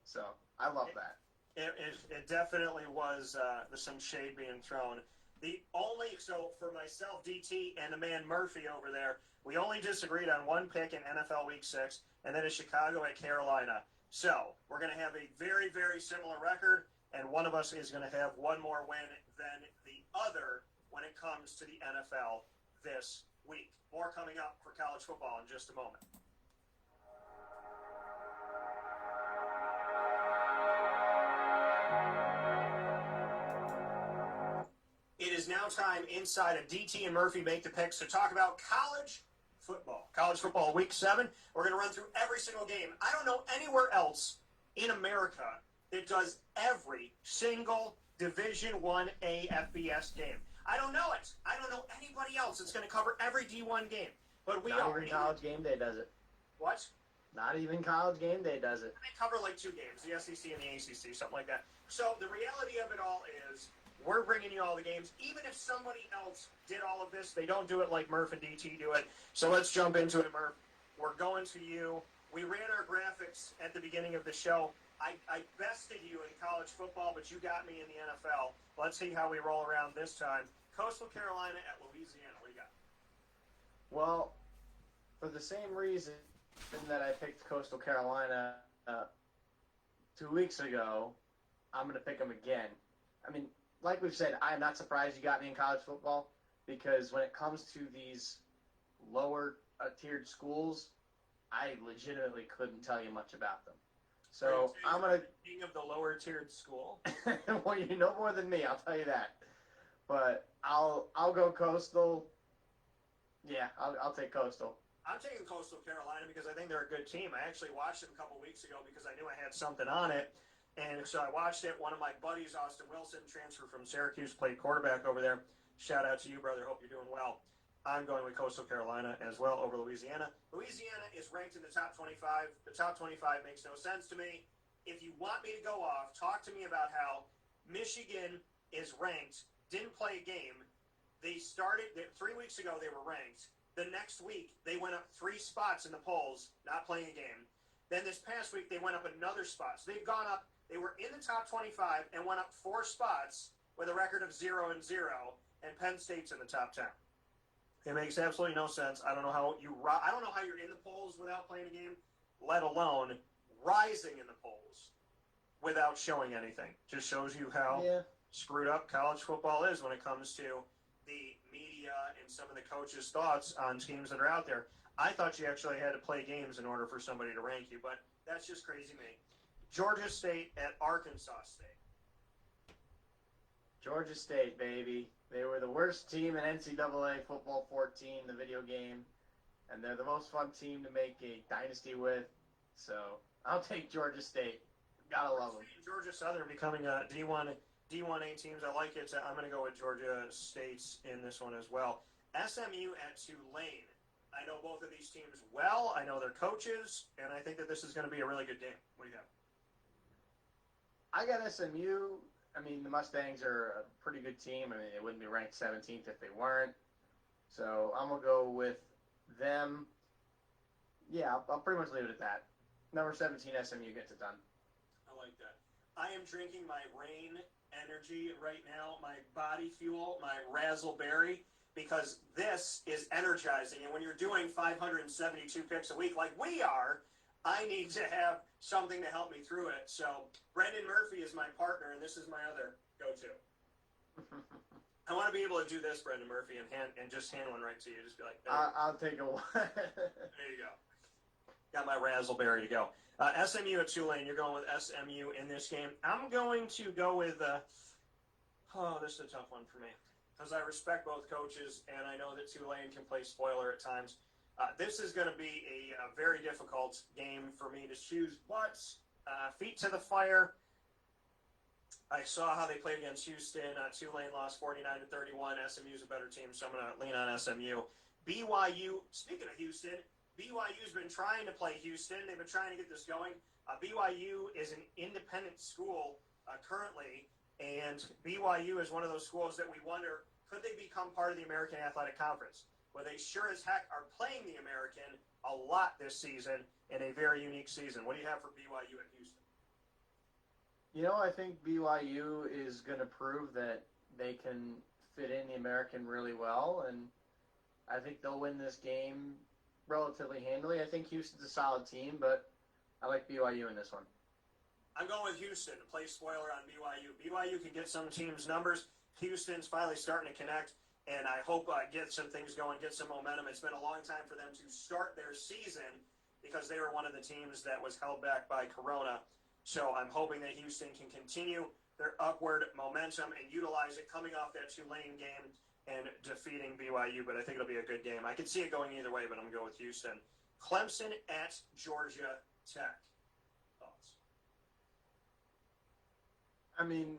So, I love that. It definitely was some shade being thrown. So for myself, DT, and the man Murphy over there, we only disagreed on one pick in NFL Week 6, and that is Chicago at Carolina. So we're going to have a very, very similar record, and one of us is going to have one more win than the other when it comes to the NFL this week. More coming up for college football in just a moment. It is now time inside of DT and Murphy Make the Picks to talk about college football. College football Week 7. We're going to run through every single game. I don't know anywhere else in America that does every single Division I FBS game. I don't know it. I don't know anybody else that's going to cover every D1 game. But we Not are. even College Game Day does it. What? Not even College Game Day does it. They cover like 2 games, the SEC and the ACC, something like that. So the reality of it all is we're bringing you all the games. Even if somebody else did all of this, they don't do it like Murph and DT do it. So let's jump into it, Murph. We're going to you. We ran our graphics at the beginning of the show. I bested you in college football, but you got me in the NFL. Let's see how we roll around this time. Coastal Carolina at Louisiana. What do you got? Well, for the same reason that I picked Coastal Carolina 2 weeks ago, I'm going to pick them again. I mean, like we've said, I am not surprised you got me in college football because when it comes to these lower tiered schools, I legitimately couldn't tell you much about them. So I'm going to... King of the lower tiered school. Well, you know more than me, I'll tell you that. But I'll go Coastal. Yeah, I'll take Coastal. I'm taking Coastal Carolina because I think they're a good team. I actually watched them a couple weeks ago because I knew I had something on it. And so I watched it. One of my buddies, Austin Wilson, transferred from Syracuse, played quarterback over there. Shout out to you, brother. Hope you're doing well. I'm going with Coastal Carolina as well over Louisiana. Louisiana is ranked in the top 25. The top 25 makes no sense to me. If you want me to go off, talk to me about how Michigan is ranked, didn't play a game. They started 3 weeks ago, they were ranked. The next week, they went up 3 spots in the polls, not playing a game. Then this past week, they went up another spot. So they've gone up. They were in the top 25 and went up 4 spots with a record of 0-0, and Penn State's in the top 10. It makes absolutely no sense. I don't know how you're in the polls without playing a game, let alone rising in the polls without showing anything. Just shows you how screwed up college football is when it comes to the media and some of the coaches' thoughts on teams that are out there. I thought you actually had to play games in order for somebody to rank you, but that's just crazy me. Georgia State at Arkansas State. Georgia State, baby. They were the worst team in NCAA Football 14, the video game, and they're the most fun team to make a dynasty with. So I'll take Georgia State. Gotta love them. Georgia Southern becoming a D1A teams. I like it. I'm going to go with Georgia State's in this one as well. SMU at Tulane. I know both of these teams well. I know their coaches, and I think that this is going to be a really good game. What do you got? I got SMU. I mean, the Mustangs are a pretty good team. I mean, they wouldn't be ranked 17th if they weren't. So I'm going to go with them. Yeah, I'll pretty much leave it at that. Number 17, SMU gets it done. I like that. I am drinking my Rain Energy right now, my body fuel, my Razzleberry, because this is energizing. And when you're doing 572 picks a week like we are, I need to have something to help me through it. So Brendan Murphy is my partner, and this is my other go-to. I want to be able to do this, Brendan Murphy, and just hand one right to you. Just be like, I'll take a one. There you go. Got my Razzleberry to go. SMU at Tulane. You're going with SMU in this game. I'm going to go with, this is a tough one for me, because I respect both coaches, and I know that Tulane can play spoiler at times. This is going to be a very difficult game for me to choose, but feet to the fire. I saw how they played against Houston. Tulane lost 49-31. SMU's a better team, so I'm going to lean on SMU. BYU, speaking of Houston, BYU's been trying to play Houston. They've been trying to get this going. BYU is an independent school currently, and BYU is one of those schools that we wonder, could they become part of the American Athletic Conference? Well, they sure as heck are playing the American a lot this season in a very unique season. What do you have for BYU at Houston? I think BYU is going to prove that they can fit in the American really well, and I think they'll win this game relatively handily. I think Houston's a solid team, but I like BYU in this one. I'm going with Houston to play spoiler on BYU. BYU can get some teams' numbers. Houston's finally starting to connect, and I hope get some things going, get some momentum. It's been a long time for them to start their season because they were one of the teams that was held back by Corona. So I'm hoping that Houston can continue their upward momentum and utilize it coming off that Tulane game and defeating BYU, but I think it'll be a good game. I can see it going either way, but I'm going to go with Houston. Clemson at Georgia Tech. Thoughts? I mean,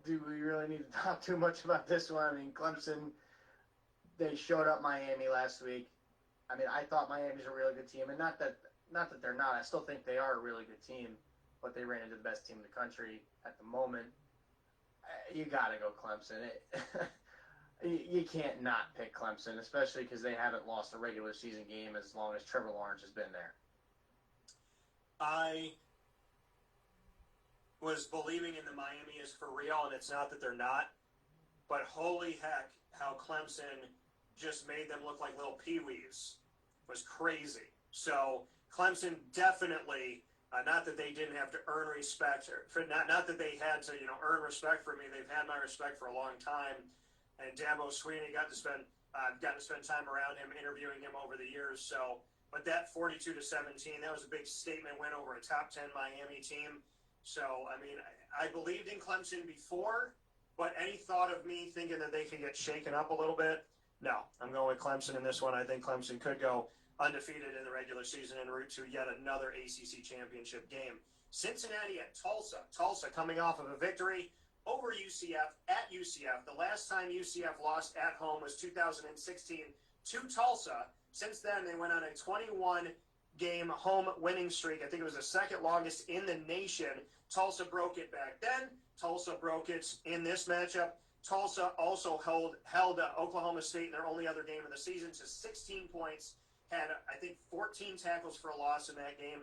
do we really need to talk too much about this one? I mean, Clemson, they showed up Miami last week. I mean, I thought Miami's a really good team, and not that they're not. I still think they are a really good team, but they ran into the best team in the country at the moment. You got to go Clemson. You can't not pick Clemson, especially because they haven't lost a regular season game as long as Trevor Lawrence has been there. I was believing in the Miami is for real, and it's not that they're not, but holy heck, how Clemson just made them look like little peewees was crazy. So Clemson definitely, not that they didn't have to earn respect, or not that they had to earn respect for me. They've had my respect for a long time. And Dabo Swinney got to spend time around him, interviewing him over the years. So, but that 42-17, that was a big statement win over a top 10 Miami team. So, I mean, I believed in Clemson before, but any thought of me thinking that they could get shaken up a little bit? No, I'm going with Clemson in this one. I think Clemson could go undefeated in the regular season en route to yet another ACC championship game. Cincinnati at Tulsa. Tulsa coming off of a victory over UCF at UCF. The last time UCF lost at home was 2016 to Tulsa. Since then, they went on a 21-game home winning streak. I think it was the second longest in the nation. Tulsa broke it back then. Tulsa broke it in this matchup. Tulsa also held Oklahoma State in their only other game of the season to 16 points. Had, I think, 14 tackles for a loss in that game.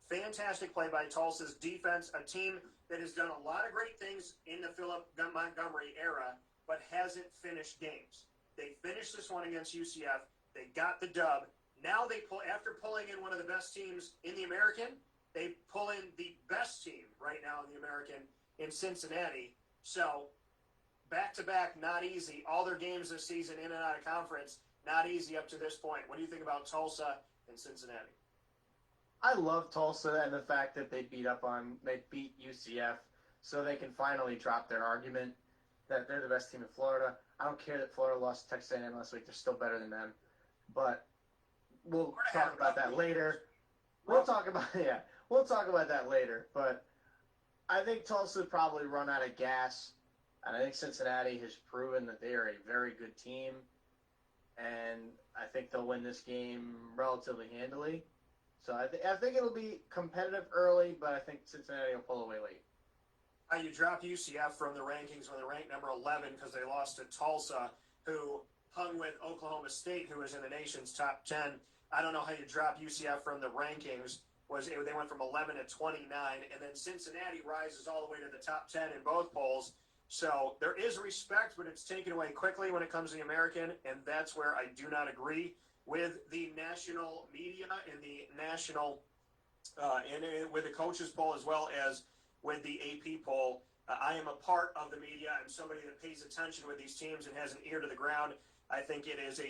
Fantastic play by Tulsa's defense, a team that has done a lot of great things in the Philip Montgomery era, but hasn't finished games. They finished this one against UCF. They got the dub. Now they after pulling in one of the best teams in the American, they pull in the best team right now in the American in Cincinnati. So back-to-back, not easy. All their games this season in and out of conference, not easy up to this point. What do you think about Tulsa and Cincinnati? I love Tulsa and the fact that they beat UCF so they can finally drop their argument that they're the best team in Florida. I don't care that Florida lost to Texas A&M last week. They're still better than them. But we'll talk about that later. We'll talk about that later. But I think Tulsa probably run out of gas. And I think Cincinnati has proven that they are a very good team. And I think they'll win this game relatively handily. So I think it'll be competitive early, but I think Cincinnati will pull away late. You drop UCF from the rankings when they're ranked number 11 because they lost to Tulsa, who hung with Oklahoma State, who is in the nation's top 10. I don't know how you drop UCF from the rankings they went from 11 to 29, and then Cincinnati rises all the way to the top 10 in both polls. So there is respect, but it's taken away quickly when it comes to the American, and that's where I do not agree with the national media and the national and with the coaches poll as well as with the AP poll. I am a part of the media. I'm somebody that pays attention with these teams and has an ear to the ground. I think it's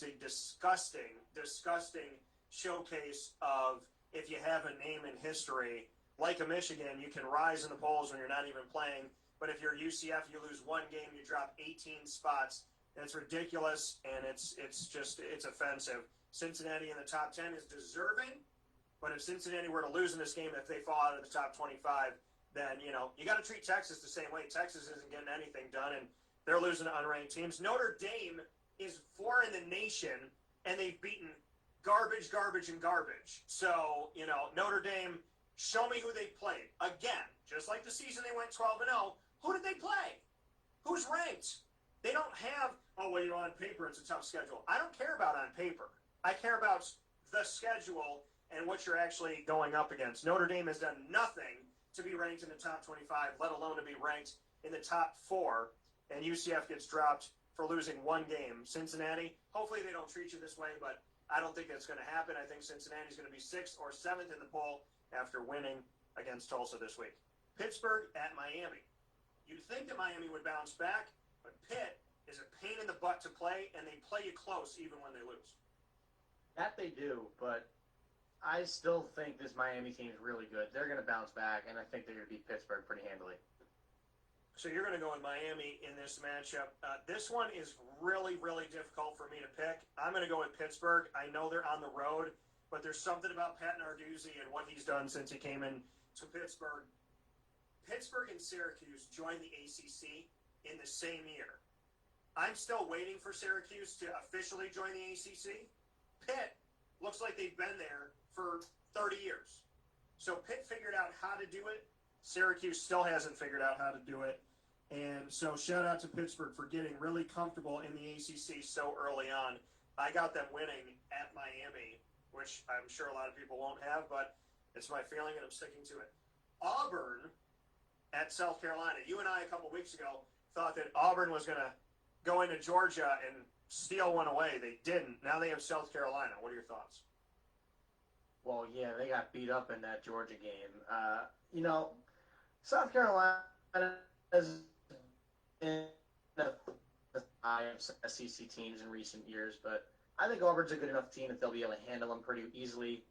a disgusting showcase of if you have a name in history, like a Michigan, you can rise in the polls when you're not even playing. But if you're UCF, you lose one game, you drop 18 spots. That's ridiculous, and it's offensive. Cincinnati in the top 10 is deserving, but if Cincinnati were to lose in this game, if they fall out of the top 25, then, you got to treat Texas the same way. Texas isn't getting anything done, and they're losing to unranked teams. Notre Dame is 4 in the nation, and they've beaten garbage. So, Notre Dame, show me who they played. Again, just like the season they went 12-0, who did they play? Who's ranked? They don't have, on paper it's a tough schedule. I don't care about on paper. I care about the schedule and what you're actually going up against. Notre Dame has done nothing to be ranked in the top 25, let alone to be ranked in the top 4, and UCF gets dropped for losing one game. Cincinnati, hopefully they don't treat you this way, but I don't think that's going to happen. I think Cincinnati's going to be 6th or 7th in the poll after winning against Tulsa this week. Pittsburgh at Miami. You'd think that Miami would bounce back, but Pitt is a pain in the butt to play, and they play you close even when they lose. That they do, but I still think this Miami team is really good. They're going to bounce back, and I think they're going to beat Pittsburgh pretty handily. So you're going to go with Miami in this matchup. This one is really, really difficult for me to pick. I'm going to go with Pittsburgh. I know they're on the road, but there's something about Pat Narduzzi and what he's done since he came in to Pittsburgh. Pittsburgh and Syracuse joined the ACC in the same year. I'm still waiting for Syracuse to officially join the ACC. Pitt looks like they've been there for 30 years. So Pitt figured out how to do it. Syracuse still hasn't figured out how to do it. And so shout out to Pittsburgh for getting really comfortable in the ACC so early on. I got them winning at Miami, which I'm sure a lot of people won't have, but it's my feeling and I'm sticking to it. Auburn at South Carolina. You and I a couple weeks ago thought that Auburn was going to go into Georgia and steal one away. They didn't. Now they have South Carolina. What are your thoughts? Well, yeah, they got beat up in that Georgia game. South Carolina has been the SEC teams in recent years, but I think Auburn's a good enough team that they'll be able to handle them pretty easily.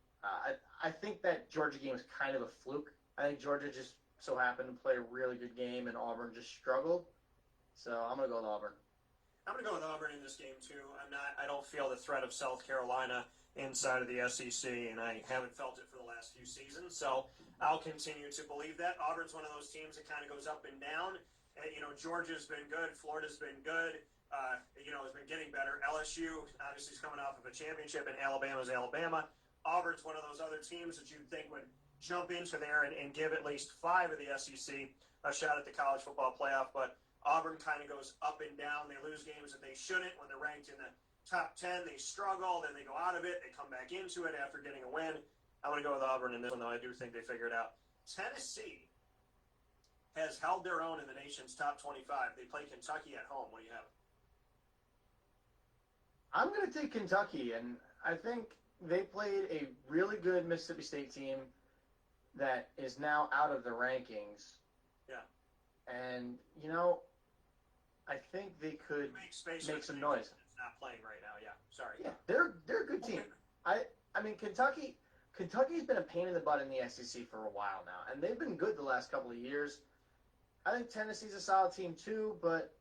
I think that Georgia game is kind of a fluke. I think Georgia just so happened to play a really good game, and Auburn just struggled. So I'm going to go with Auburn. I'm going to go with Auburn in this game, too. I don't feel the threat of South Carolina inside of the SEC, and I haven't felt it for the last few seasons. So I'll continue to believe that. Auburn's one of those teams that kind of goes up and down. And, Georgia's been good. Florida's been good. Has been getting better. LSU, obviously, is coming off of a championship, and Alabama's Alabama. Auburn's one of those other teams that you'd think would jump into there and give at least 5 of the SEC a shot at the college football playoff. But Auburn kind of goes up and down. They lose games that they shouldn't. When they're ranked in the top 10, they struggle. Then they go out of it. They come back into it after getting a win. I'm going to go with Auburn in this one, though. I do think they figured it out. Tennessee has held their own in the nation's top 25. They play Kentucky at home. What do you have? I'm going to take Kentucky, and I think they played a really good Mississippi State team that is now out of the rankings. Yeah. And, I think they could make some noise. It's not playing right now, yeah. Sorry. Yeah, they're a good team. I mean, Kentucky's been a pain in the butt in the SEC for a while now, and they've been good the last couple of years. I think Tennessee's a solid team too, but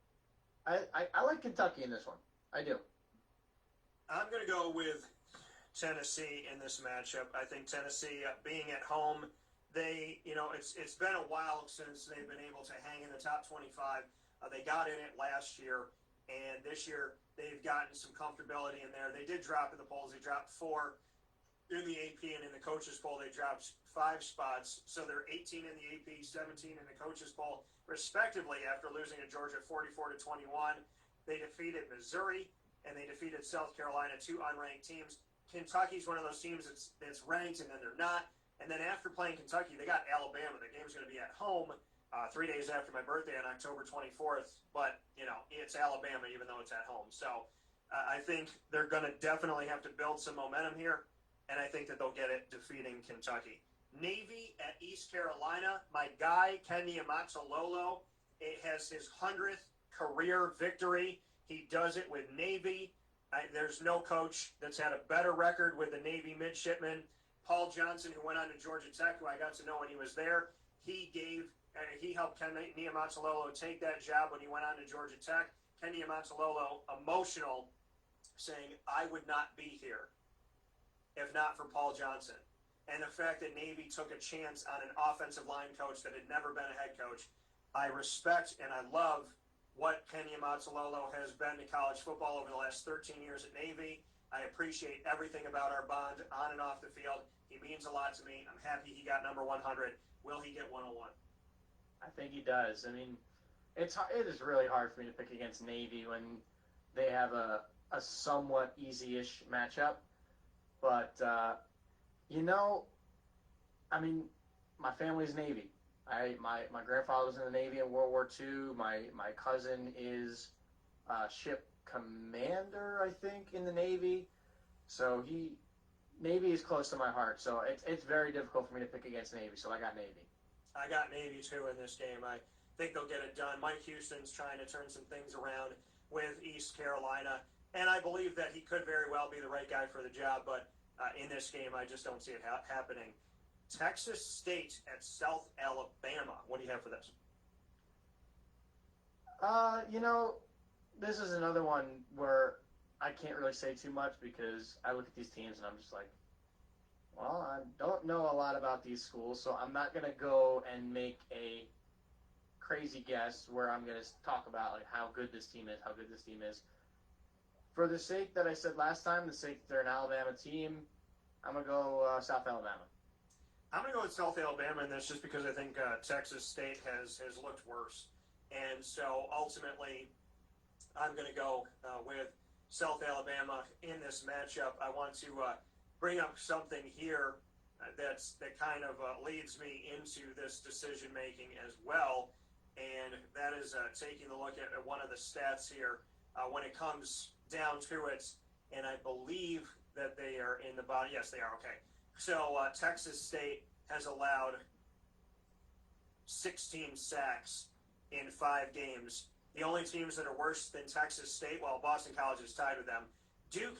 I like Kentucky in this one. I do. I'm going to go with Tennessee in this matchup. I think Tennessee, being at home, it's been a while since they've been able to hang in the top 25. They got in it last year, and this year they've gotten some comfortability in there. They did drop in the polls. They dropped 4 in the AP, and in the coaches poll they dropped 5 spots. So they're 18 in the AP, 17 in the coaches poll, respectively, after losing to Georgia 44-21. They defeated Missouri, and they defeated South Carolina, 2 unranked teams. Kentucky's one of those teams that's ranked and then they're not. And then after playing Kentucky, they got Alabama. The game's going to be at home 3 days after my birthday on October 24th. But, it's Alabama even though it's at home. So I think they're going to definitely have to build some momentum here. And I think that they'll get it defeating Kentucky. Navy at East Carolina. My guy, Kenny Amatzalolo, it has his 100th career victory. He does it with Navy. There's no coach that's had a better record with the Navy midshipmen. Paul Johnson, who went on to Georgia Tech, who I got to know when he was there, he helped Kenny Amatzalolo take that job when he went on to Georgia Tech. Kenny Amatzalolo, emotional, saying, I would not be here if not for Paul Johnson. And the fact that Navy took a chance on an offensive line coach that had never been a head coach, I respect and I love what Kenny Amatzalolo has been to college football over the last 13 years at Navy. I appreciate everything about our bond on and off the field. He means a lot to me. I'm happy he got number 100. Will he get 101? I think he does. I mean, it is really hard for me to pick against Navy when they have a somewhat easy-ish matchup. But, I mean, my family's Navy. My grandfather was in the Navy in World War II. My cousin is ship commander, I think, in the Navy. So Navy is close to my heart. So it's very difficult for me to pick against Navy. So I got Navy. I got Navy, too, in this game. I think they'll get it done. Mike Houston's trying to turn some things around with East Carolina. And I believe that he could very well be the right guy for the job. But in this game, I just don't see it happening. Texas State at South Alabama. What do you have for this? This is another one where I can't really say too much because I look at these teams and I'm just like, well, I don't know a lot about these schools, so I'm not going to go and make a crazy guess where I'm going to talk about like how good this team is. For the sake that I said last time, the sake that they're an Alabama team, I'm going to go South Alabama. I'm going to go with South Alabama in this just because I think Texas State has looked worse. And so ultimately, I'm going to go with South Alabama in this matchup. I want to bring up something here that kind of leads me into this decision-making as well. And that is taking a look at one of the stats here when it comes down to it. And I believe that they are in the bottom. Yes, they are. Okay. So Texas State has allowed 16 sacks in 5 games. The only teams that are worse than Texas State, well, Boston College is tied with them. Duke,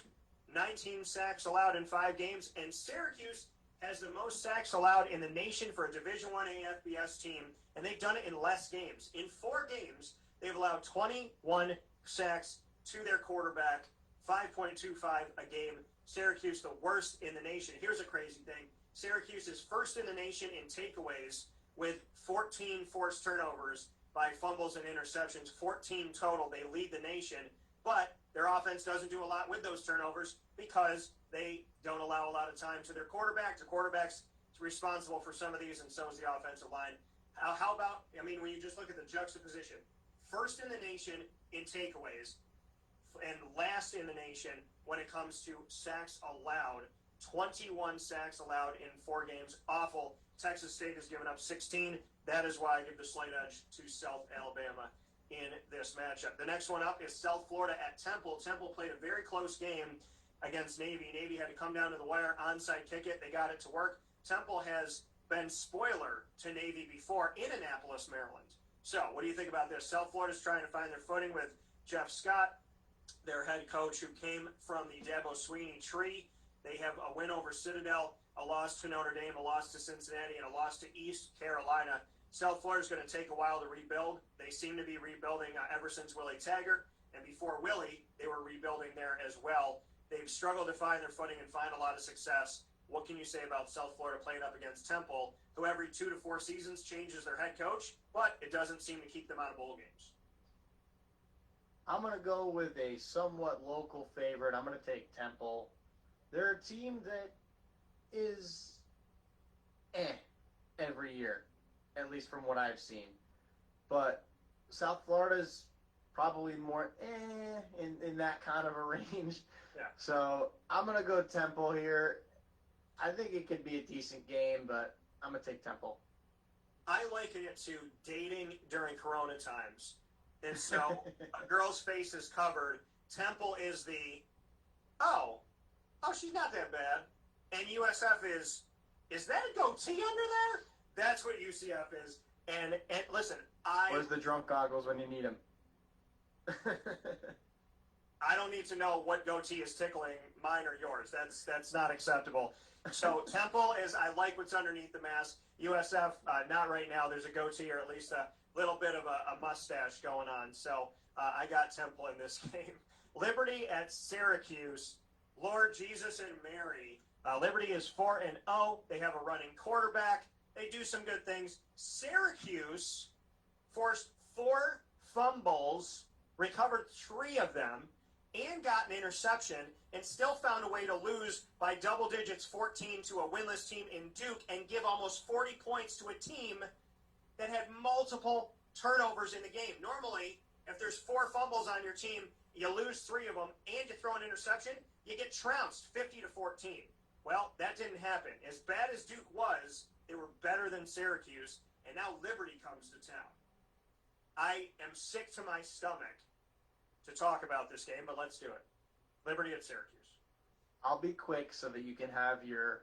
19 sacks allowed in 5 games, and Syracuse has the most sacks allowed in the nation for a Division I AFBS team, and they've done it in less games. In 4 games, they've allowed 21 sacks to their quarterback, 5.25 a game. Syracuse, the worst in the nation. Here's a crazy thing. Syracuse is first in the nation in takeaways with 14 forced turnovers by fumbles and interceptions, 14 total. They lead the nation, but their offense doesn't do a lot with those turnovers because they don't allow a lot of time to their quarterback. The quarterback's responsible for some of these, and so is the offensive line. How about, when you just look at the juxtaposition, first in the nation in takeaways and last in the nation when it comes to sacks allowed, 21 sacks allowed in 4 games. Awful. Texas State has given up 16. That is why I give the slight edge to South Alabama in this matchup. The next one up is South Florida at Temple. Temple played a very close game against Navy. Navy had to come down to the wire, onside kick it. They got it to work. Temple has been spoiler to Navy before in Annapolis, Maryland. So what do you think about this? South Florida's trying to find their footing with Jeff Scott, their head coach, who came from the Dabo Sweeney tree. They have a win over Citadel, a loss to Notre Dame, a loss to Cincinnati, and a loss to East Carolina. South Florida's going to take a while to rebuild. They seem to be rebuilding ever since Willie Taggart, and before Willie, they were rebuilding there as well. They've struggled to find their footing and find a lot of success. What can you say about South Florida playing up against Temple, who every 2 to 4 seasons changes their head coach, but it doesn't seem to keep them out of bowl games? I'm going to go with a somewhat local favorite. I'm going to take Temple. They're a team that is every year, at least from what I've seen. But South Florida's probably more in that kind of a range. Yeah. So I'm going to go Temple here. I think it could be a decent game, but I'm going to take Temple. I liken it to dating during Corona times. And so a girl's face is covered. Temple is oh, she's not that bad. And USF is that a goatee under there? That's what UCF is. And listen, Where's the drunk goggles when you need them? I don't need to know what goatee is tickling mine or yours. That's not acceptable. So Temple is, I like what's underneath the mask. USF, not right now. There's a goatee or at least a little bit of a mustache going on. So I got Temple in this game. Liberty at Syracuse. Lord Jesus and Mary. Liberty is 4-0. They have a running quarterback. They do some good things. Syracuse forced 4 fumbles, recovered 3 of them, and got an interception, and still found a way to lose by double digits 14 to a winless team in Duke and give almost 40 points to a team that had multiple turnovers in the game. Normally, if there's 4 fumbles on your team, you lose 3 of them, and you throw an interception, you get trounced 50-14. Well, that didn't happen. As bad as Duke was, they were better than Syracuse, and now Liberty comes to town. I am sick to my stomach to talk about this game, but let's do it. Liberty at Syracuse. I'll be quick so that you can have your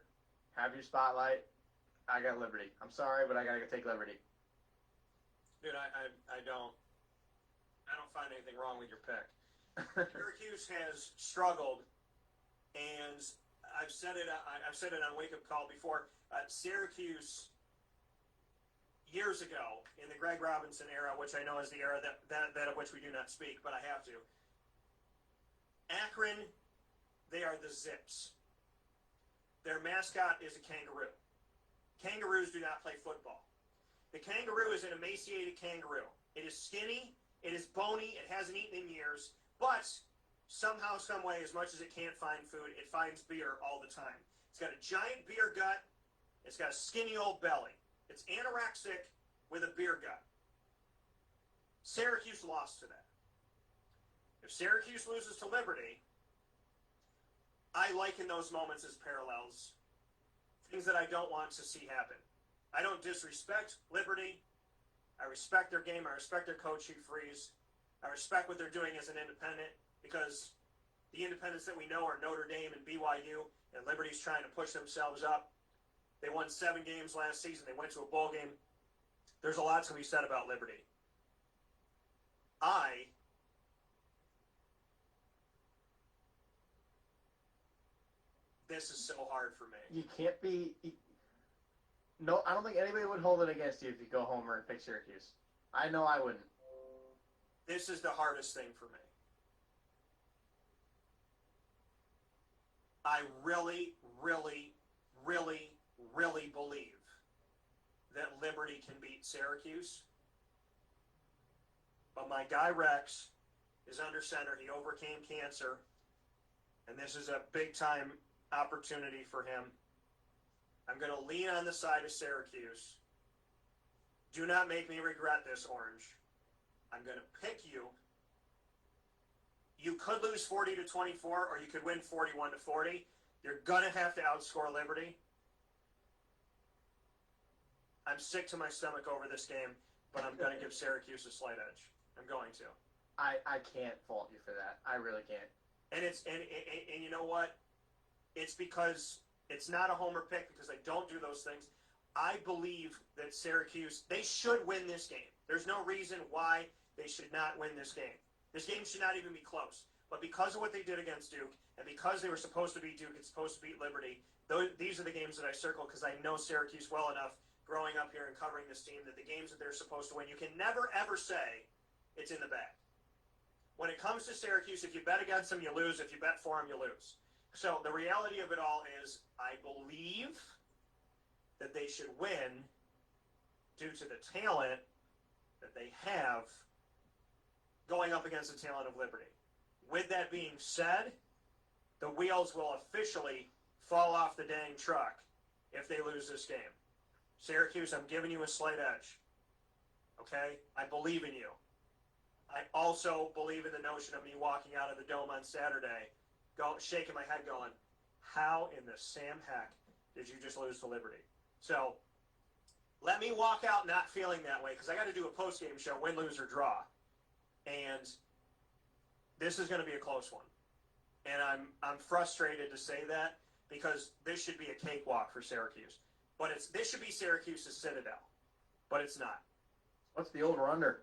spotlight. I got Liberty. I'm sorry, but I gotta take Liberty. Dude, I don't find anything wrong with your pick. Syracuse has struggled, and I've said it on Wake Up Call before. Syracuse years ago in the Greg Robinson era, which I know is the era that of which we do not speak, but I have to. Akron, they are the Zips. Their mascot is a kangaroo. Kangaroos do not play football. The kangaroo is an emaciated kangaroo. It is skinny, it is bony, it hasn't eaten in years, but somehow, some way, as much as it can't find food, it finds beer all the time. It's got a giant beer gut. It's got a skinny old belly. It's anorexic with a beer gut. Syracuse lost to that. If Syracuse loses to Liberty, I liken those moments as parallels. Things that I don't want to see happen. I don't disrespect Liberty. I respect their game. I respect their coach, Hugh Freeze. I respect what they're doing as an independent, because the independents that we know are Notre Dame and BYU, and Liberty's trying to push themselves up. They won 7 games last season. They went to a bowl game. There's a lot to be said about Liberty. This is so hard for me. You can't be... No, I don't think anybody would hold it against you if you go Homer and pick Syracuse. I know I wouldn't. This is the hardest thing for me. I really, really, really, really believe that Liberty can beat Syracuse. But my guy Rex is under center. He overcame cancer. And this is a big-time opportunity for him. I'm going to lean on the side of Syracuse. Do not make me regret this, Orange. I'm going to pick you. You could lose 40-24, or you could win 41-40. You're going to have to outscore Liberty. I'm sick to my stomach over this game, but I'm going to give Syracuse a slight edge. I'm going to. I can't fault you for that. I really can't. And it's and you know what? It's because it's not a homer pick, because I don't do those things. I believe that Syracuse, they should win this game. There's no reason why they should not win this game. This game should not even be close. But because of what they did against Duke, and because they were supposed to beat Duke and supposed to beat Liberty, these are the games that I circle, because I know Syracuse well enough growing up here and covering this team that the games that they're supposed to win, you can never, ever say it's in the bag. When it comes to Syracuse, if you bet against them, you lose. If you bet for them, you lose. So the reality of it all is I believe that they should win due to the talent that they have going up against the talent of Liberty. With that being said, the wheels will officially fall off the dang truck if they lose this game. Syracuse, I'm giving you a slight edge. Okay? I believe in you. I also believe in the notion of me walking out of the Dome on Saturday, shaking my head going, how in the Sam heck did you just lose to Liberty? So let me walk out not feeling that way, because I got to do a post-game show, win, lose, or draw. And this is going to be a close one. And I'm frustrated to say that, because this should be a cakewalk for Syracuse. But this should be Syracuse's citadel. But it's not. What's the over-under?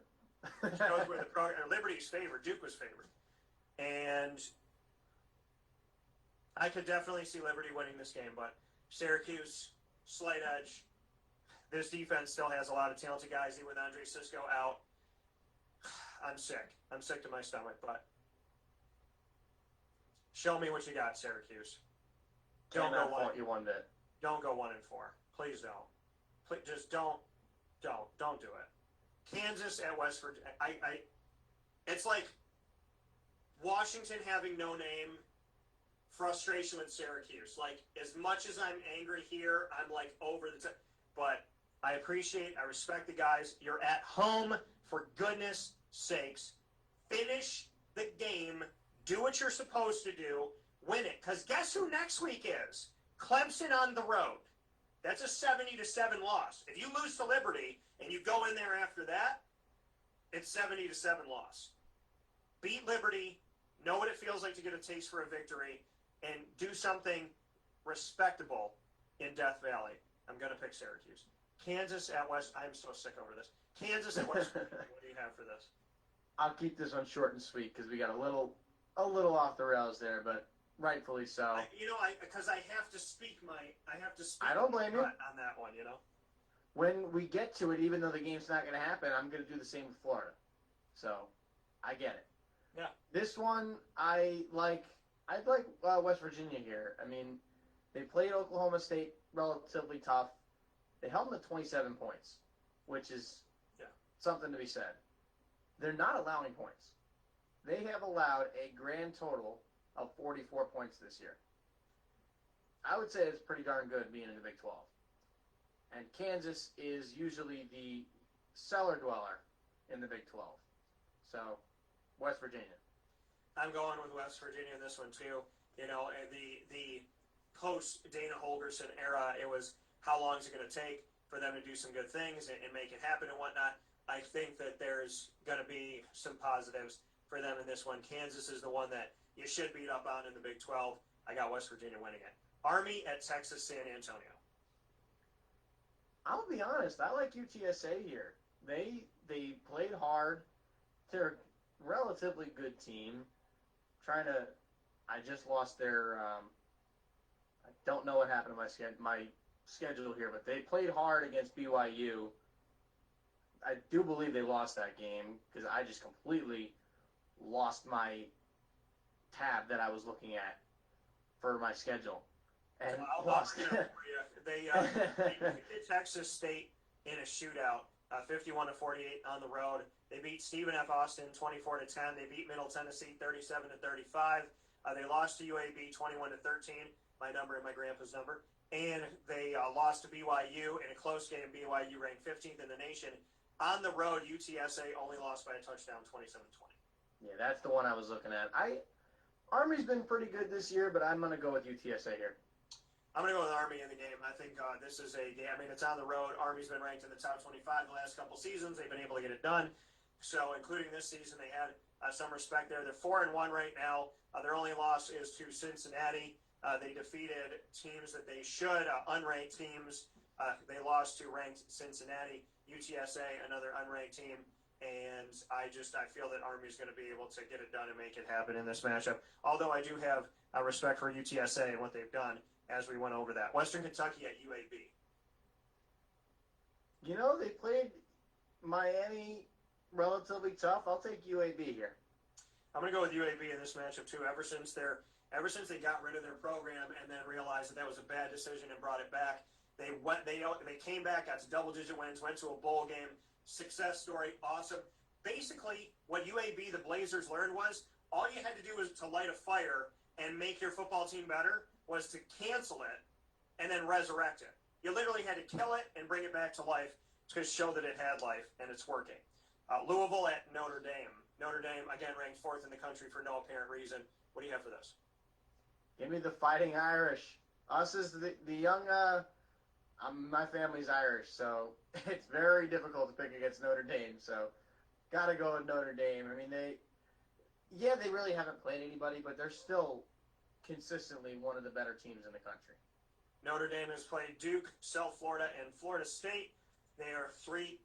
Liberty's favored. Duke was favored. And I could definitely see Liberty winning this game, but Syracuse, slight edge. This defense still has a lot of talented guys, even with Andre Cisco out. I'm sick. I'm sick to my stomach, but show me what you got, Syracuse. Don't go one. You one bit. Don't go 1-4. Please don't. Please, just don't do it. Kansas at West Virginia. It's like Washington having no name. Frustration with Syracuse. Like, as much as I'm angry here, I'm like over the top. But I respect the guys. You're at home, for goodness sakes. Finish the game. Do what you're supposed to do. Win it. Because guess who next week is? Clemson on the road. That's a 70-7 loss. If you lose to Liberty and you go in there after that, it's 70-7 loss. Beat Liberty. Know what it feels like to get a taste for a victory. And do something respectable in Death Valley. I'm going to pick Syracuse. Kansas at West. I'm so sick over this. Kansas at West. What do you have for this? I'll keep this one short and sweet, because we got a little off the rails there, but rightfully so. Because I have to speak I don't blame you on that one. When we get to it, even though the game's not going to happen, I'm going to do the same with Florida. So, I get it. Yeah. This one, I'd like West Virginia here. I mean, they played Oklahoma State relatively tough. They held them to 27 points, which is something to be said. They're not allowing points. They have allowed a grand total of 44 points this year. I would say it's pretty darn good being in the Big 12. And Kansas is usually the cellar dweller in the Big 12. So, West Virginia. I'm going with West Virginia in this one too. The post Dana Holgerson era, it was how long is it going to take for them to do some good things and make it happen and whatnot. I think that there's going to be some positives for them in this one. Kansas is the one that you should beat up on in the Big 12. I got West Virginia winning it. Army at Texas San Antonio. I'll be honest. I like UTSA here. They played hard. They're a relatively good team. I just lost their. I don't know what happened to my schedule here, but they played hard against BYU. I do believe they lost that game, because I just completely lost my tab that I was looking at for my schedule. And I'll lost. for you. They beat Texas State in a shootout, 51-48 on the road. They beat Stephen F. Austin 24-10. They beat Middle Tennessee 37-35. They lost to UAB 21-13. My number and my grandpa's number. And they lost to BYU in a close game. BYU ranked 15th in the nation. On the road, UTSA only lost by a touchdown, 27-20. Yeah, that's the one I was looking at. Army's been pretty good this year, but I'm going to go with UTSA here. I'm going to go with Army in the game. I think this is a game. I mean, it's on the road. Army's been ranked in the top 25 the last couple seasons. They've been able to get it done. So, including this season, they had some respect there. They're 4-1 right now. Their only loss is to Cincinnati. They defeated teams that they should, unranked teams. They lost to ranked Cincinnati. UTSA, another unranked team. And I feel that Army's going to be able to get it done and make it happen in this matchup. Although I do have respect for UTSA and what they've done as we went over that. Western Kentucky at UAB. They played Miami relatively tough. I'll take UAB here. I'm going to go with UAB in this matchup too. Ever since they got rid of their program and then realized that was a bad decision and brought it back, they came back, got to double-digit wins, went to a bowl game. Success story, awesome. Basically, what UAB, the Blazers, learned was all you had to do was to light a fire and make your football team better was to cancel it and then resurrect it. You literally had to kill it and bring it back to life to show that it had life, and it's working. Louisville at Notre Dame. Notre Dame, again, ranked 4th in the country for no apparent reason. What do you have for this? Give me the Fighting Irish. Us as the young, my family's Irish, so it's very difficult to pick against Notre Dame. So, gotta go with Notre Dame. I mean, they really haven't played anybody, but they're still consistently one of the better teams in the country. Notre Dame has played Duke, South Florida, and Florida State. They are 3-0.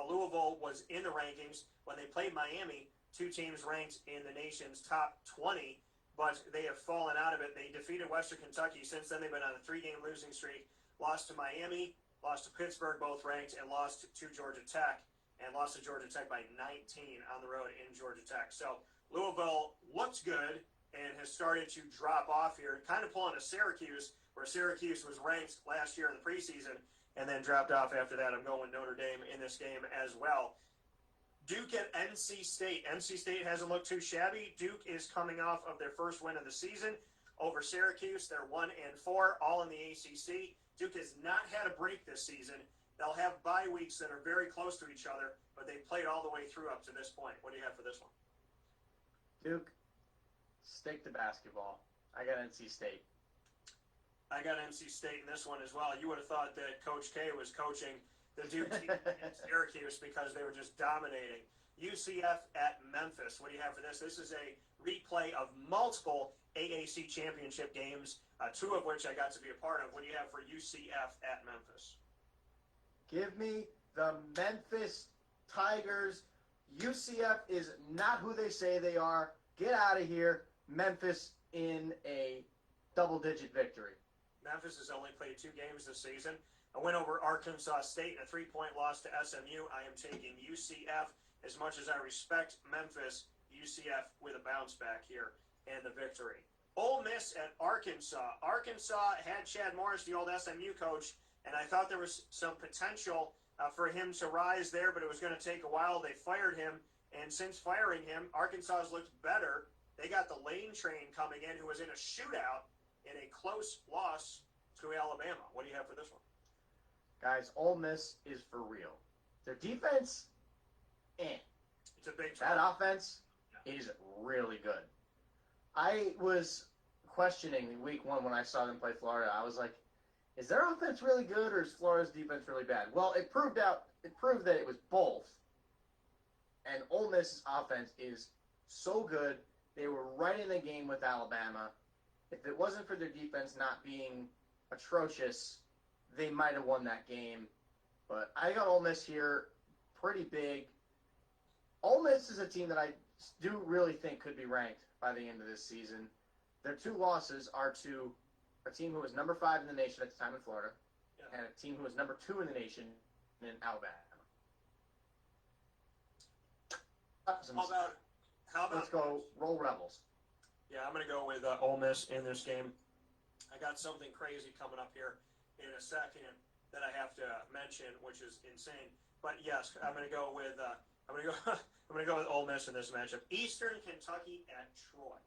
Louisville was in the rankings when they played Miami, 2 teams ranked in the nation's top 20, but they have fallen out of it. They defeated Western Kentucky. Since then, they've been on a 3-game losing streak. Lost to Miami, lost to Pittsburgh, both ranked, and lost to Georgia Tech, and lost to Georgia Tech by 19 on the road in Georgia Tech. So Louisville looks good and has started to drop off here, kind of pulling a Syracuse, where Syracuse was ranked last year in the preseason and then dropped off after that. I'm going Notre Dame in this game as well. Duke at NC State. NC State hasn't looked too shabby. Duke is coming off of their first win of the season over Syracuse. They're 1-4, all in the ACC. Duke has not had a break this season. They'll have bye weeks that are very close to each other, but they've played all the way through up to this point. What do you have for this one? Duke, stick to basketball. I got NC State. I got NC State in this one as well. You would have thought that Coach K was coaching the Duke team against Syracuse because they were just dominating. UCF at Memphis. What do you have for this? This is a replay of multiple AAC championship games, 2 of which I got to be a part of. What do you have for UCF at Memphis? Give me the Memphis Tigers. UCF is not who they say they are. Get out of here. Memphis in a double-digit victory. Memphis has only played 2 games this season. A win over Arkansas State and a 3-point loss to SMU. I am taking UCF. As much as I respect Memphis, UCF with a bounce back here and the victory. Ole Miss at Arkansas. Arkansas had Chad Morris, the old SMU coach, and I thought there was some potential for him to rise there, but it was going to take a while. They fired him, and since firing him, Arkansas has looked better. They got the Lane train coming in, who was in a shootout in a close loss to Alabama. What do you have for this one? Guys, Ole Miss is for real. Their defense, It's a big that trouble. offense is really good. I was questioning week 1 when I saw them play Florida. I was like, is their offense really good or is Florida's defense really bad? Well, it proved that it was both. And Ole Miss's offense is so good. They were right in the game with Alabama. If it wasn't for their defense not being atrocious, they might have won that game. But I got Ole Miss here pretty big. Ole Miss is a team that I do really think could be ranked by the end of this season. Their 2 losses are to a team who was number 5 in the nation at the time in Florida, and a team who was number 2 in the nation in Alabama. How about Let's go Roll Rebels. Yeah, I'm going to go with Ole Miss in this game. I got something crazy coming up here in a second that I have to mention, which is insane. But yes, I'm going to go with I'm going to go with Ole Miss in this matchup. Eastern Kentucky at Troy.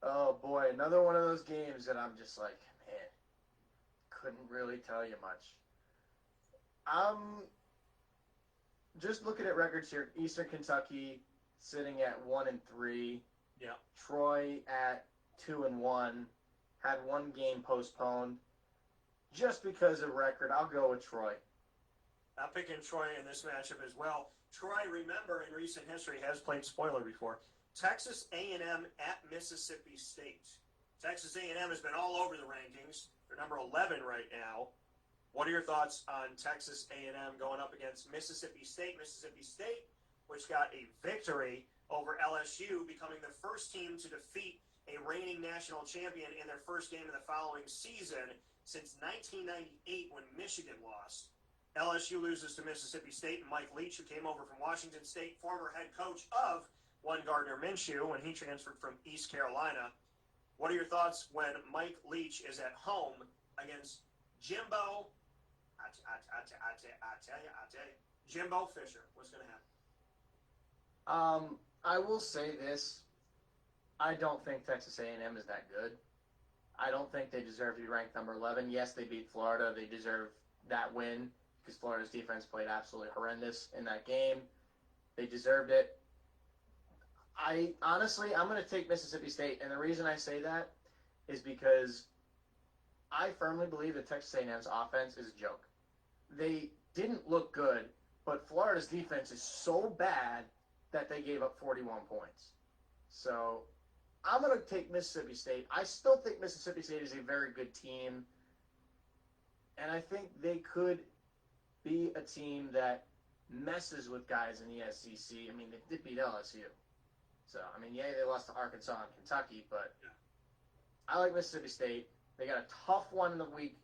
Oh boy, another one of those games that I'm just like, man, couldn't really tell you much. Just looking at records here, Eastern Kentucky sitting at 1-3. Yeah. Troy at 2-1. Had 1 game postponed. Just because of record, I'll go with Troy. I'm picking Troy in this matchup as well. Troy, remember, in recent history, has played spoiler before. Texas A&M at Mississippi State. Texas A&M has been all over the rankings. They're number 11 right now. What are your thoughts on Texas A&M going up against Mississippi State? Mississippi State, which got a victory over LSU, becoming the first team to defeat a reigning national champion in their first game of the following season since 1998 when Michigan lost. LSU loses to Mississippi State, and Mike Leach, who came over from Washington State, former head coach of one Gardner Minshew when he transferred from East Carolina. What are your thoughts when Mike Leach is at home against Jimbo? I tell you, Jimbo Fisher. What's going to happen? I will say this. I don't think Texas A&M is that good. I don't think they deserve to be ranked number 11. Yes, they beat Florida. They deserve that win because Florida's defense played absolutely horrendous in that game. They deserved it. I'm going to take Mississippi State, and the reason I say that is because I firmly believe that Texas A&M's offense is a joke. They didn't look good, but Florida's defense is so bad that they gave up 41 points. So I'm going to take Mississippi State. I still think Mississippi State is a very good team, and I think they could be a team that messes with guys in the SEC. I mean, they did beat LSU. So, I mean, yeah, they lost to Arkansas and Kentucky, but I like Mississippi State. They got a tough one in the week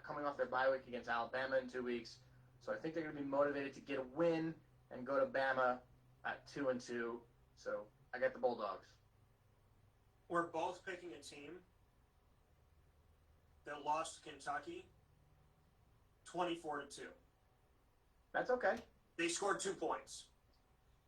coming off their bye week against Alabama in 2 weeks. So I think they're going to be motivated to get a win and go to Bama at 2-2. So I got the Bulldogs. We're both picking a team that lost to Kentucky 24-2. That's okay. They scored 2 points.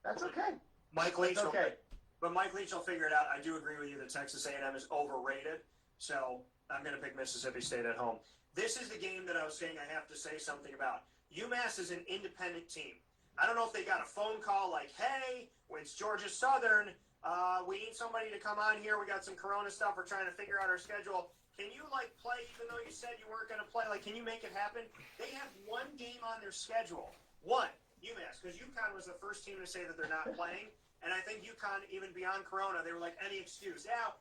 That's okay. Mike Leach That's okay. But Mike Leach will figure it out. I do agree with you that Texas A&M is overrated. So I'm going to pick Mississippi State at home. This is the game that I was saying I have to say something about. UMass is an independent team. I don't know if they got a phone call like, hey, it's Georgia Southern. We need somebody to come on here. We got some Corona stuff. We're trying to figure out our schedule. Can you, play even though you said you weren't going to play? Can you make it happen? They have one game on their schedule. One, UMass, because UConn was the first team to say that they're not playing. And I think UConn, even beyond Corona, they were like, any excuse. Now,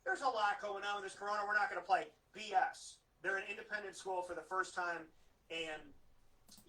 there's a lot going on with this Corona. We're not going to play. BS. They're an independent school for the first time, and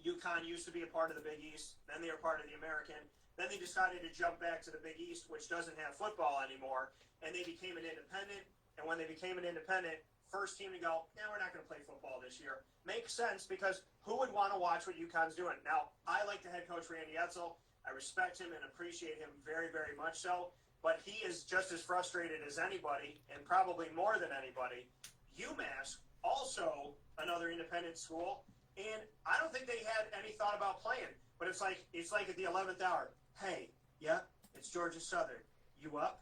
UConn used to be a part of the Big East. Then they were part of the American. Then they decided to jump back to the Big East, which doesn't have football anymore, and they became an independent. And when they became an independent, first team to go, we're not going to play football this year. Makes sense because who would want to watch what UConn's doing? Now, I like the head coach, Randy Edsall. I respect him and appreciate him very, very much so. But he is just as frustrated as anybody, and probably more than anybody. UMass, also another independent school, and I don't think they had any thought about playing. But it's like at the 11th hour. Hey, it's Georgia Southern. You up?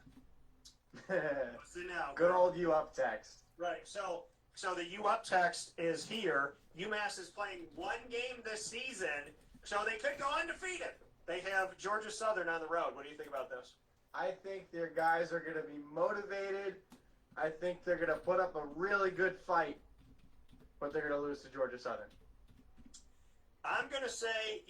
What's it now? Good old you up text. Right. So the you up text is here. UMass is playing one game this season, so they could go undefeated. They have Georgia Southern on the road. What do you think about this? I think their guys are going to be motivated. I think they're going to put up a really good fight, but they're going to lose to Georgia Southern. I'm going to say,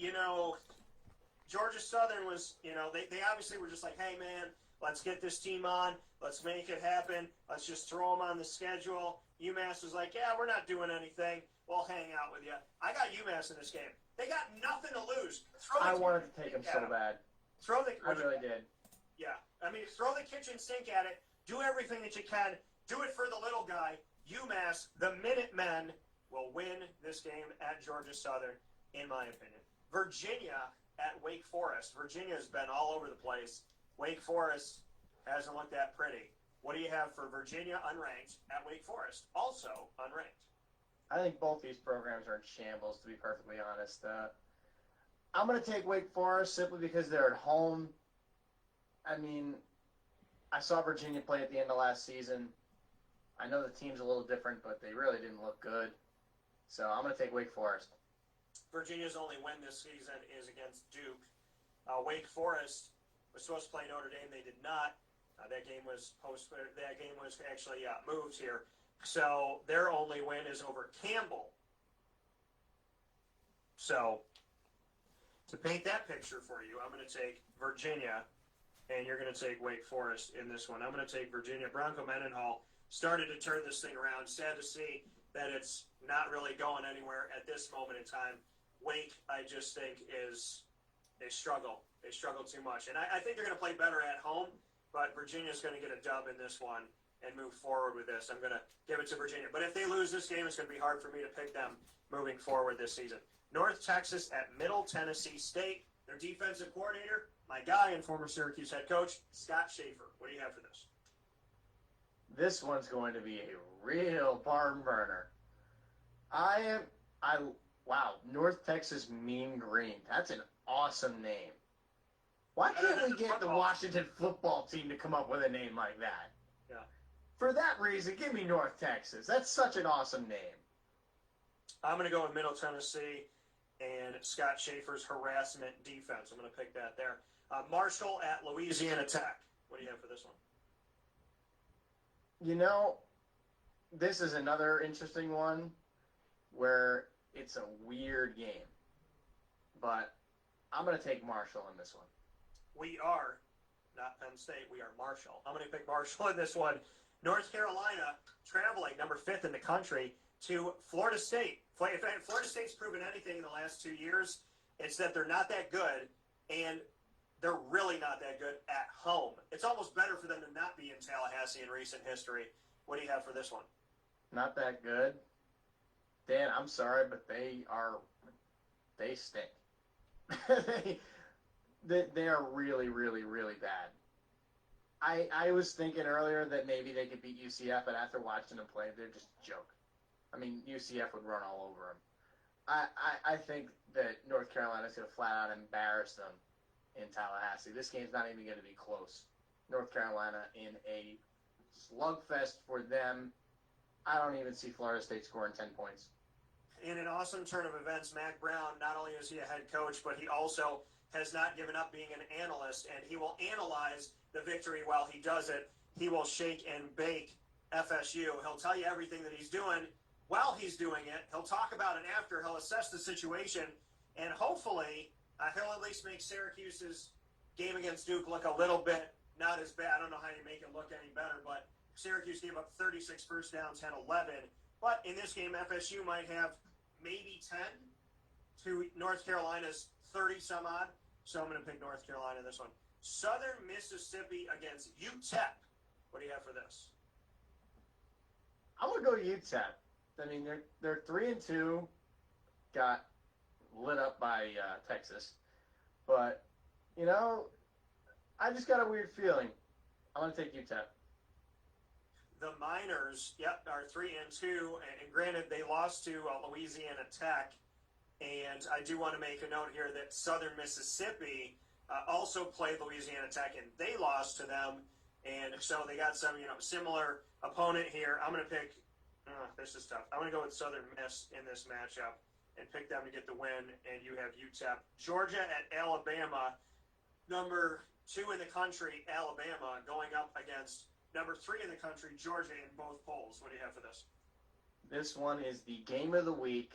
Georgia Southern was, they obviously were just like, hey, man, let's get this team on. Let's make it happen. Let's just throw them on the schedule. UMass was like, we're not doing anything. We'll hang out with you. I got UMass in this game. They got nothing to lose. I wanted to take them so bad. I really did. Yeah. I mean, throw the kitchen sink at it. Do everything that you can. Do it for the little guy. UMass, the Minutemen, will win this game at Georgia Southern, in my opinion. Virginia at Wake Forest. Virginia's been all over the place. Wake Forest hasn't looked that pretty. What do you have for Virginia unranked at Wake Forest? Also unranked. I think both these programs are in shambles, to be perfectly honest. I'm going to take Wake Forest simply because they're at home. I mean, I saw Virginia play at the end of last season. I know the team's a little different, but they really didn't look good. So I'm going to take Wake Forest. Virginia's only win this season is against Duke. Wake Forest was supposed to play Notre Dame. They did not. That game was actually moved here. So their only win is over Campbell. So to paint that picture for you, I'm going to take Virginia, and you're going to take Wake Forest in this one. I'm going to take Virginia. Bronco Mendenhall started to turn this thing around. Sad to see that it's not really going anywhere at this moment in time. Wake, I just think, they struggle. They struggle too much. And I think they're going to play better at home, but Virginia's going to get a dub in this one and move forward with this. I'm going to give it to Virginia. But if they lose this game, it's going to be hard for me to pick them moving forward this season. North Texas at Middle Tennessee State. Their defensive coordinator, my guy and former Syracuse head coach, Scott Schaefer. What do you have for this? This one's going to be a real barn burner. Wow, North Texas Mean Green. That's an awesome name. Why can't we get the Washington football team to come up with a name like that? Yeah. For that reason, give me North Texas. That's such an awesome name. I'm going to go with Middle Tennessee. and Scott Schaefer's harassment defense. I'm going to pick that there. Marshall at Louisiana Tech. What do you have for this one? You know, this is another interesting one where it's a weird game. But I'm going to take Marshall in this one. We are not Penn State. We are Marshall. I'm going to pick Marshall in this one. North Carolina traveling number 5th in the country to Florida State. If Florida State's proven anything in the last 2 years, it's that they're not that good, and they're really not that good at home. It's almost better for them to not be in Tallahassee in recent history. What do you have for this one? Not that good. Dan, I'm sorry, but they stink. they are really, really, really bad. I was thinking earlier that maybe they could beat UCF, but after watching them play, they're just a joke. I mean, UCF would run all over them. I think that North Carolina's going to flat out embarrass them in Tallahassee. This game's not even going to be close. North Carolina in a slugfest for them. I don't even see Florida State scoring 10 points. In an awesome turn of events, Mac Brown, not only is he a head coach, but he also has not given up being an analyst, and he will analyze the victory while he does it. He will shake and bake FSU. He'll tell you everything that he's doing while he's doing it. He'll talk about it after. He'll assess the situation, and hopefully he'll at least make Syracuse's game against Duke look a little bit not as bad. I don't know how you make it look any better, but Syracuse gave up 36 first downs, 10-11. But in this game, FSU might have maybe 10 to North Carolina's 30-some-odd. So I'm going to pick North Carolina in this one. Southern Mississippi against UTEP. What do you have for this? I'm going to go UTEP. I mean, they're 3-2, got lit up by Texas. But, you know, I just got a weird feeling. I'm going to take UTEP. The Miners, are 3-2, and granted, they lost to Louisiana Tech. And I do want to make a note here that Southern Mississippi also played Louisiana Tech, and they lost to them. And so they got some, similar opponent here. I'm going to pick. This is tough. I'm going to go with Southern Miss in this matchup and pick them to get the win. And you have UTEP, Georgia at Alabama, number 2 in the country, Alabama, going up against number 3 in the country, Georgia, in both polls. What do you have for this? This one is the game of the week.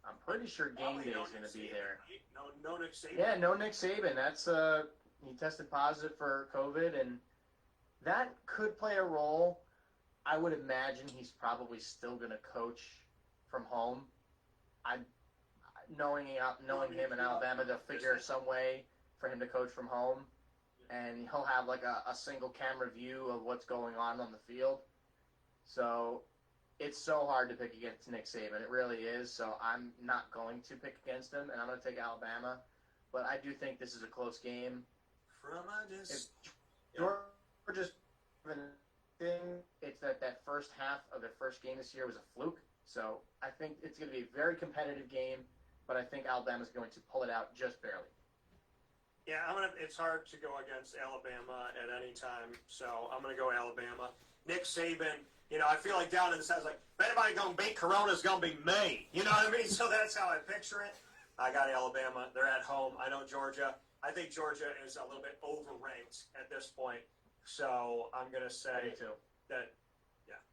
I'm pretty sure game day is going to be there. No Nick Saban. Yeah, no Nick Saban. That's he tested positive for COVID, and that could play a role. I would imagine he's probably still going to coach from home. Knowing him in Alabama, they'll figure some way for him to coach from home, and he'll have like a single camera view of what's going on the field. So it's so hard to pick against Nick Saban. It really is. So I'm not going to pick against him, and I'm going to take Alabama. But I do think this is a close game. Georgia's thing, it's that first half of their first game this year was a fluke. So I think it's going to be a very competitive game, but I think Alabama's going to pull it out just barely. Yeah, it's hard to go against Alabama at any time, so I'm going to go Alabama. Nick Saban, I feel like down in the South, like, if anybody going to beat Corona's going to be me. You know what I mean? So that's how I picture it. I got Alabama. They're at home. I know Georgia. I think Georgia is a little bit overranked at this point. So I'm going to say that,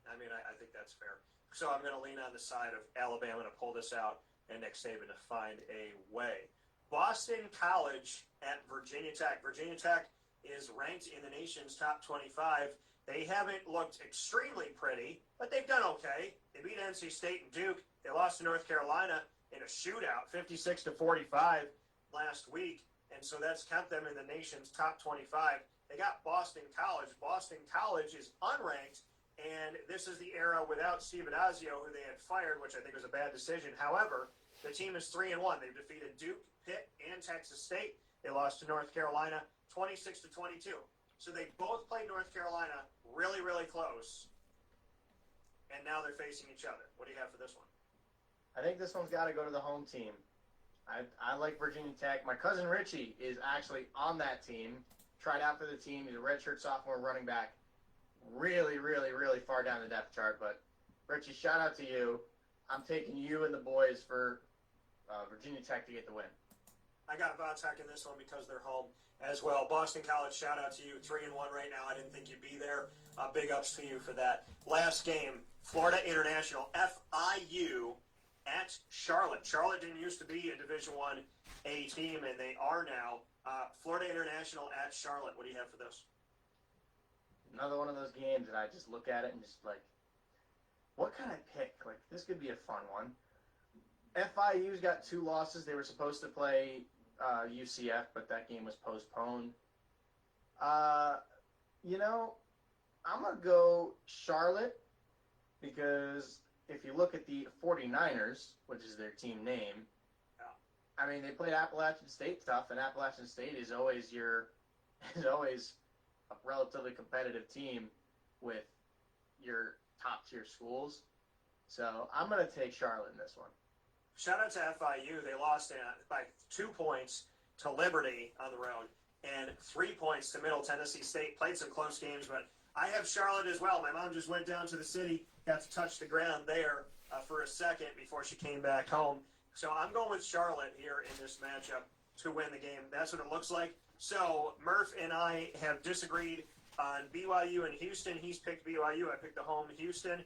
I think that's fair. So I'm going to lean on the side of Alabama to pull this out and Nick Saban to find a way. Boston College at Virginia Tech. Virginia Tech is ranked in the nation's top 25. They haven't looked extremely pretty, but they've done okay. They beat NC State and Duke. They lost to North Carolina in a shootout, 56-45 last week, and so that's kept them in the nation's top 25. They got Boston College. Boston College is unranked, and this is the era without Steve Adazio, who they had fired, which I think was a bad decision. However, the team is 3-1. They've defeated Duke, Pitt, and Texas State. They lost to North Carolina 26-22. So they both played North Carolina really, really close, and now they're facing each other. What do you have for this one? I think this one's got to go to the home team. I like Virginia Tech. My cousin Richie is actually on that team. Tried out for the team. He's a redshirt sophomore running back. Really, really, really far down the depth chart. But, Richie, shout out to you. I'm taking you and the boys for Virginia Tech to get the win. I got Tech in this one because they're home as well. Boston College, shout out to you. 3-1 right now. I didn't think you'd be there. Big ups to you for that. Last game, Florida International, FIU at Charlotte. Charlotte didn't used to be a Division I team, and they are now. Florida International at Charlotte. What do you have for this? Another one of those games that I just look at it and just like, what can I pick? Like, this could be a fun one. FIU's got 2 losses. They were supposed to play UCF, but that game was postponed. You know, I'm going to go Charlotte because if you look at the 49ers, which is their team name, I mean, they played Appalachian State tough, and Appalachian State is always a relatively competitive team with your top-tier schools. So I'm going to take Charlotte in this one. Shout out to FIU. They lost by 2 points to Liberty on the road and 3 points to Middle Tennessee State. Played some close games, but I have Charlotte as well. My mom just went down to the city, got to touch the ground there for a second before she came back home. So I'm going with Charlotte here in this matchup to win the game. That's what it looks like. So Murph and I have disagreed on BYU and Houston. He's picked BYU. I picked the home Houston.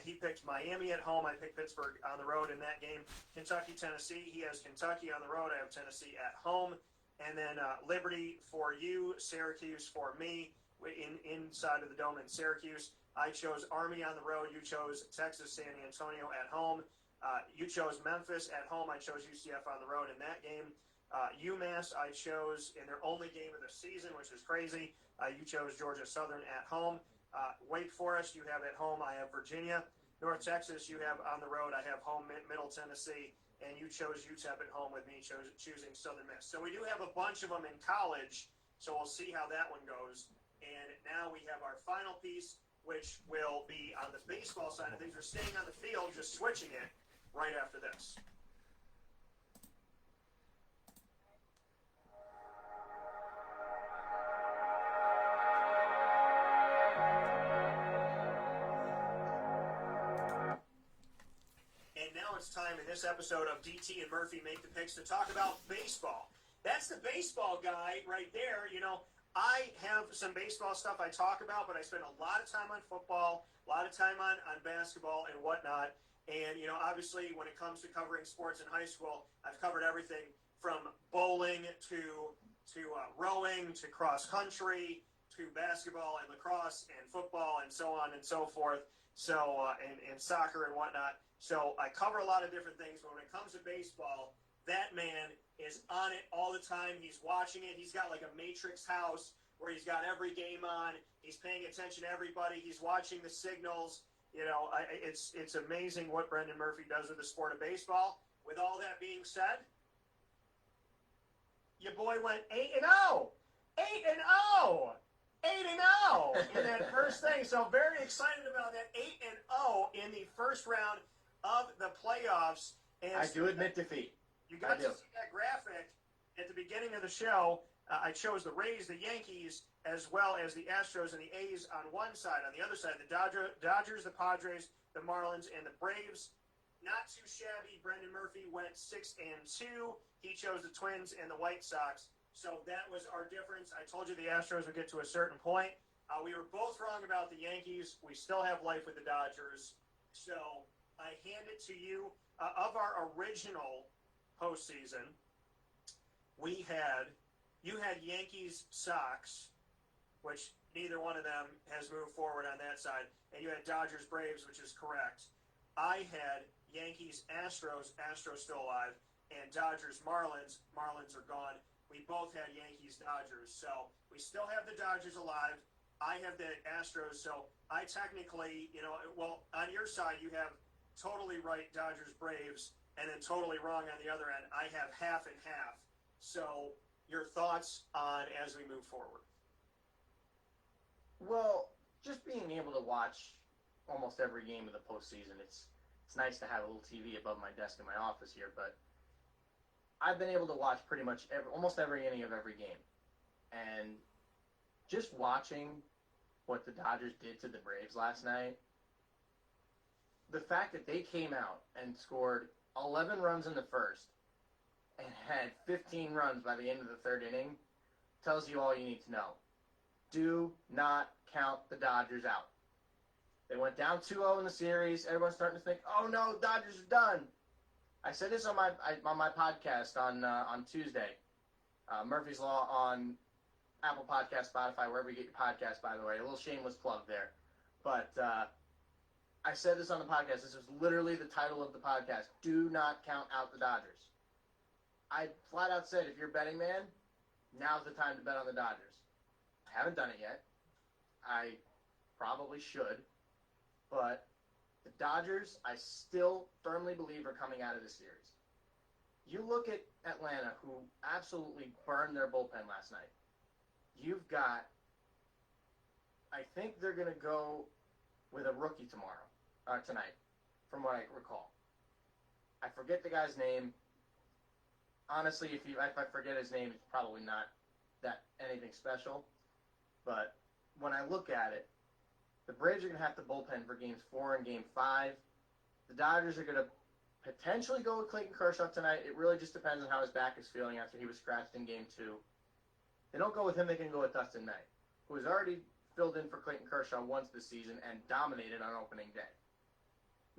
He picked Miami at home. I picked Pittsburgh on the road in that game. Kentucky, Tennessee. He has Kentucky on the road. I have Tennessee at home. And then Liberty for you, Syracuse for me inside of the dome in Syracuse. I chose Army on the road. You chose Texas, San Antonio at home. You chose Memphis at home. I chose UCF on the road in that game. UMass, I chose in their only game of the season, which is crazy. You chose Georgia Southern at home. Wake Forest, you have at home. I have Virginia. North Texas, you have on the road. I have home Middle Tennessee. And you chose UTEP at home with me choosing Southern Miss. So we do have a bunch of them in college. So we'll see how that one goes. And now we have our final piece, which will be on the baseball side of things. We're staying on the field, just switching it right after this. And now it's time in this episode of DT and Murphy Make the Picks to talk about baseball. That's the baseball guy right there. You know, I have some baseball stuff I talk about, but I spend a lot of time on football, a lot of time on basketball and whatnot. And, you know, obviously when it comes to covering sports in high school, I've covered everything from bowling to rowing to cross country to basketball and lacrosse and football and so on and so forth. So, and soccer and whatnot. So I cover a lot of different things, but when it comes to baseball, that man is on it all the time. He's watching it. He's got like a matrix house where he's got every game on. He's paying attention to everybody. He's watching the signals. You know, it's amazing what Brendan Murphy does with the sport of baseball. With all that being said, your boy went 8-0. 8-0. 8-0 in that first thing. So very excited about that 8-0 in the first round of the playoffs. And I do admit defeat. You got to see that graphic at the beginning of the show. I chose the Rays, the Yankees, as well as the Astros and the A's on one side. On the other side, the Dodgers, the Padres, the Marlins, and the Braves. Not too shabby. Brendan Murphy went 6-2. He chose the Twins and the White Sox. So that was our difference. I told you the Astros would get to a certain point. We were both wrong about the Yankees. We still have life with the Dodgers. So I hand it to you. Of our original postseason, you had Yankees, Sox, which neither one of them has moved forward on that side, and you had Dodgers, Braves, which is correct. I had Yankees, Astros still alive, and Dodgers, Marlins are gone. We both had Yankees, Dodgers, so we still have the Dodgers alive. I have the Astros, so I technically, well, on your side, you have totally right Dodgers, Braves, and then totally wrong on the other end. I have half and half. So your thoughts on as we move forward? Well, just being able to watch almost every game of the postseason, it's nice to have a little TV above my desk in my office here, but I've been able to watch pretty much almost every inning of every game. And just watching what the Dodgers did to the Braves last night, the fact that they came out and scored 11 runs in the first and had 15 runs by the end of the third inning tells you all you need to know. Do not count the Dodgers out. They went down 2-0 in the series. Everyone's starting to think, oh no, Dodgers are done. I said this on my podcast on Tuesday. Murphy's Law on Apple Podcast, Spotify, wherever you get your podcast, by the way. A little shameless plug there. But I said this on the podcast. This was literally the title of the podcast. Do not count out the Dodgers. I flat out said, if you're a betting man, now's the time to bet on the Dodgers. I haven't done it yet. I probably should. But the Dodgers, I still firmly believe, are coming out of this series. You look at Atlanta, who absolutely burned their bullpen last night. You've got, I think they're going to go with a rookie tonight, from what I recall. I forget the guy's name. Honestly, if I forget his name, it's probably not that anything special. But when I look at it, the Braves are going to have to bullpen for Games 4 and Game 5. The Dodgers are going to potentially go with Clayton Kershaw tonight. It really just depends on how his back is feeling after he was scratched in Game 2. They don't go with him, they can go with Dustin May, who has already filled in for Clayton Kershaw once this season and dominated on opening day.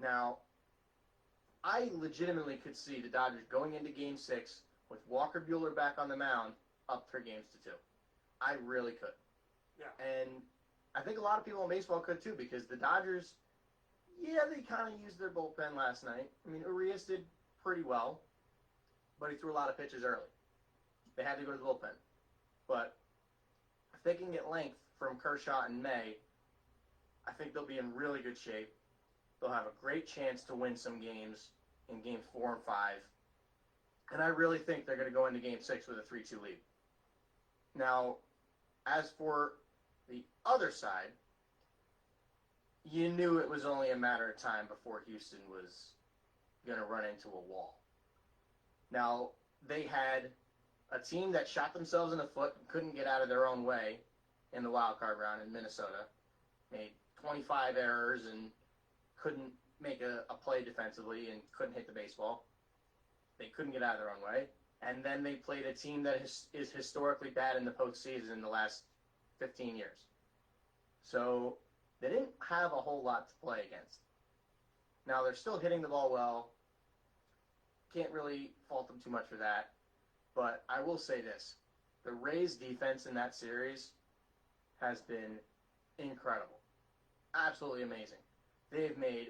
Now, I legitimately could see the Dodgers going into Game 6 with Walker Buehler back on the mound, up 3 games to 2. I really could. Yeah. And I think a lot of people in baseball could too, because the Dodgers, they kind of used their bullpen last night. I mean, Urias did pretty well, but he threw a lot of pitches early. They had to go to the bullpen. But if they can get length from Kershaw and May, I think they'll be in really good shape. They'll have a great chance to win some games in Games 4 and 5. And I really think they're going to go into Game 6 with a 3-2 lead. Now, as for the other side, you knew it was only a matter of time before Houston was going to run into a wall. Now, they had a team that shot themselves in the foot and couldn't get out of their own way in the wild card round in Minnesota. Made 25 errors and couldn't make a play defensively and couldn't hit the baseball. They couldn't get out of their own way. And then they played a team that is historically bad in the postseason in the last 15 years. So they didn't have a whole lot to play against. Now, they're still hitting the ball well. Can't really fault them too much for that. But I will say this. The Rays' defense in that series has been incredible. Absolutely amazing. They've made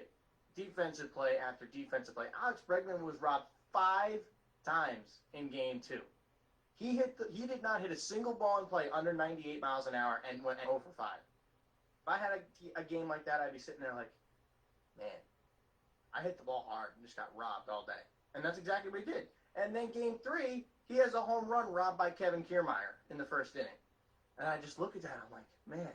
defensive play after defensive play. Alex Bregman was robbed 5 times in Game 2. He did not hit a single ball in play under 98 miles an hour and went 0 for 5. If I had a game like that, I'd be sitting there like, man, I hit the ball hard and just got robbed all day. And that's exactly what he did. And then Game 3, he has a home run robbed by Kevin Kiermaier in the first inning. And I just look at that, I'm like, man,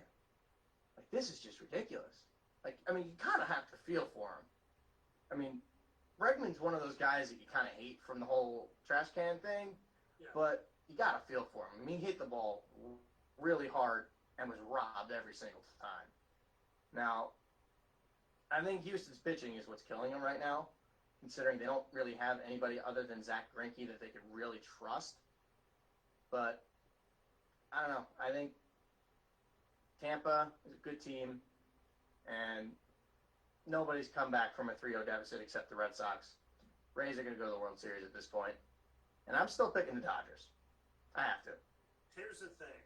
like this is just ridiculous. Like, I mean, you kind of have to feel for him. I mean, Bregman's one of those guys that you kind of hate from the whole trash can thing, but you got to feel for him. I mean, he hit the ball really hard and was robbed every single time. Now, I think Houston's pitching is what's killing him right now, considering they don't really have anybody other than Zach Greinke that they could really trust. But, I don't know. I think Tampa is a good team, and nobody's come back from a 3-0 deficit except the Red Sox. Rays are going to go to the World Series at this point. And I'm still picking the Dodgers. I have to. Here's the thing.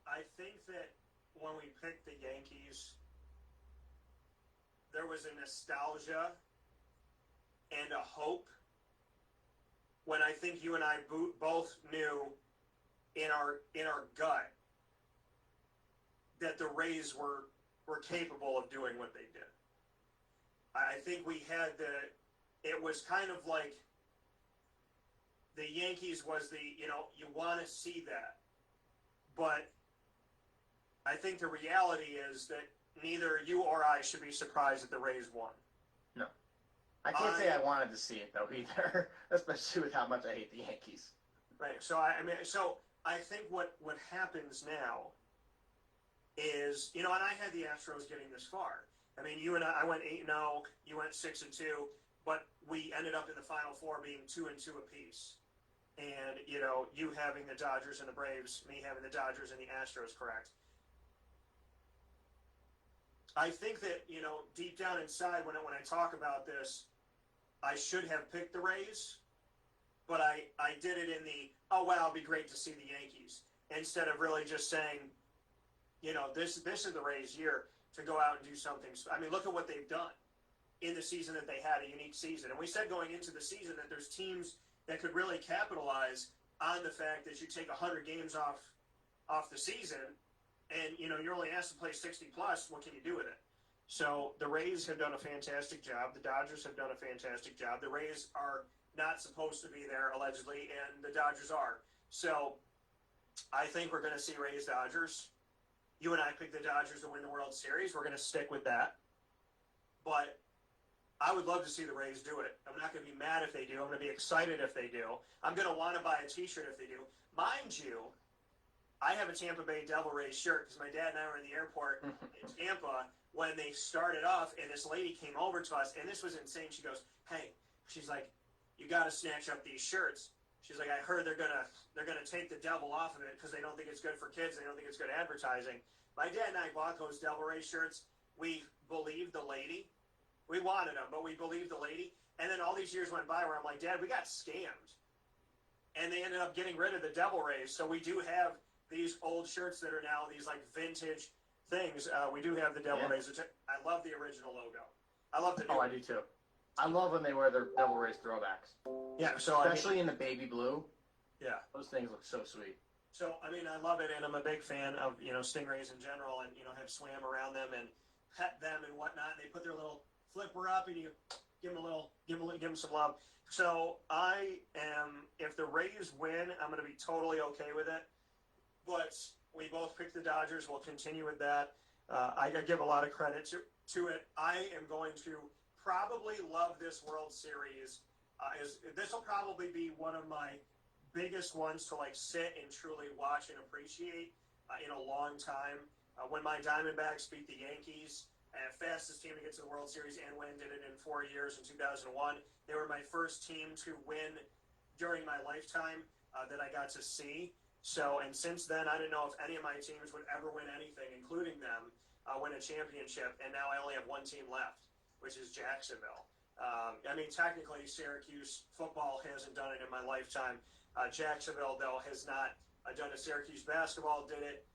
I think that when we picked the Yankees, there was a nostalgia and a hope when I think you and I both knew in our gut that the Rays were capable of doing what they did. I think we had it was kind of like the Yankees was you want to see that. But I think the reality is that neither you or I should be surprised that the Rays won. No. I can't say I wanted to see it, though, either, especially with how much I hate the Yankees. Right. So, I think what happens now is, and I had the Astros getting this far. I mean, you and I went 8-0, you went 6-2, but we ended up in the Final Four being 2-2 apiece. And, you know, you having the Dodgers and the Braves, me having the Dodgers and the Astros, correct? I think that, you know, deep down inside, when I talk about this, I should have picked the Rays, but I did it in the, oh, wow, it'd be great to see the Yankees, instead of really just saying, you know, this is the Rays' year to go out and do something. I mean, look at what they've done in the season that they had, a unique season. And we said going into the season that there's teams that could really capitalize on the fact that you take 100 games off the season and, you know, you're only asked to play 60 plus. What can you do with it? So the Rays have done a fantastic job. The Dodgers have done a fantastic job. The Rays are not supposed to be there, allegedly, and the Dodgers are. So I think we're going to see Rays-Dodgers. You and I picked the Dodgers to win the World Series. We're going to stick with that. But I would love to see the Rays do it. I'm not going to be mad if they do. I'm going to be excited if they do. I'm going to want to buy a T-shirt if they do. Mind you, I have a Tampa Bay Devil Rays shirt because my dad and I were in the airport in Tampa when they started off, and this lady came over to us, and this was insane. She goes, hey, she's like, you got to snatch up these shirts. She's like, I heard they're gonna take the devil off of it because they don't think it's good for kids. They don't think it's good advertising. My dad and I bought those Devil Rays shirts. We believed the lady. We wanted them, but we believed the lady. And then all these years went by where I'm like, Dad, we got scammed. And they ended up getting rid of the Devil Rays. So we do have these old shirts that are now these like vintage things. We do have the Devil Rays. I love the original logo. I love the new I do too. I love when they wear their Devil Rays throwbacks. Yeah, so especially in the baby blue. Yeah. Those things look so sweet. So, I mean, I love it, and I'm a big fan of, you know, stingrays in general, and, you know, have swam around them and pet them and whatnot. And they put their little flipper up, and you give them some love. So I am, if the Rays win, I'm going to be totally okay with it. But we both picked the Dodgers. We'll continue with that. I give a lot of credit to it. I am going to probably love this World Series. This will probably be one of my biggest ones to like sit and truly watch and appreciate in a long time. When my Diamondbacks beat the Yankees, fastest team to get to the World Series and win, did it in 4 years in 2001. They were my first team to win during my lifetime that I got to see. So, and since then, I didn't know if any of my teams would ever win anything, including them, win a championship. And now I only have one team left, which is Jacksonville. I mean, technically, Syracuse football hasn't done it in my lifetime. Jacksonville, though, has not done it. Syracuse basketball did it.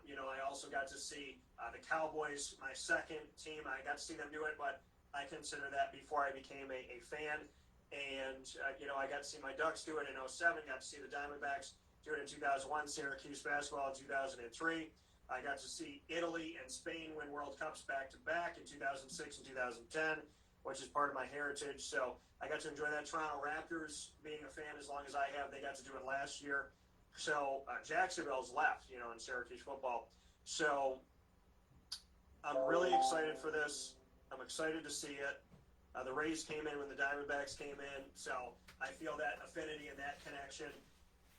You know, I also got to see the Cowboys, my second team. I got to see them do it, but I consider that before I became a fan. And, you know, I got to see my Ducks do it in 2007, got to see the Diamondbacks do it in 2001, Syracuse basketball in 2003. I got to see Italy and Spain win World Cups back-to-back in 2006 and 2010, which is part of my heritage. So I got to enjoy that. Toronto Raptors, being a fan as long as I have, they got to do it last year. So Jacksonville's left, you know, in Syracuse football. So I'm really excited for this. I'm excited to see it. The Rays came in when the Diamondbacks came in, so I feel that affinity and that connection.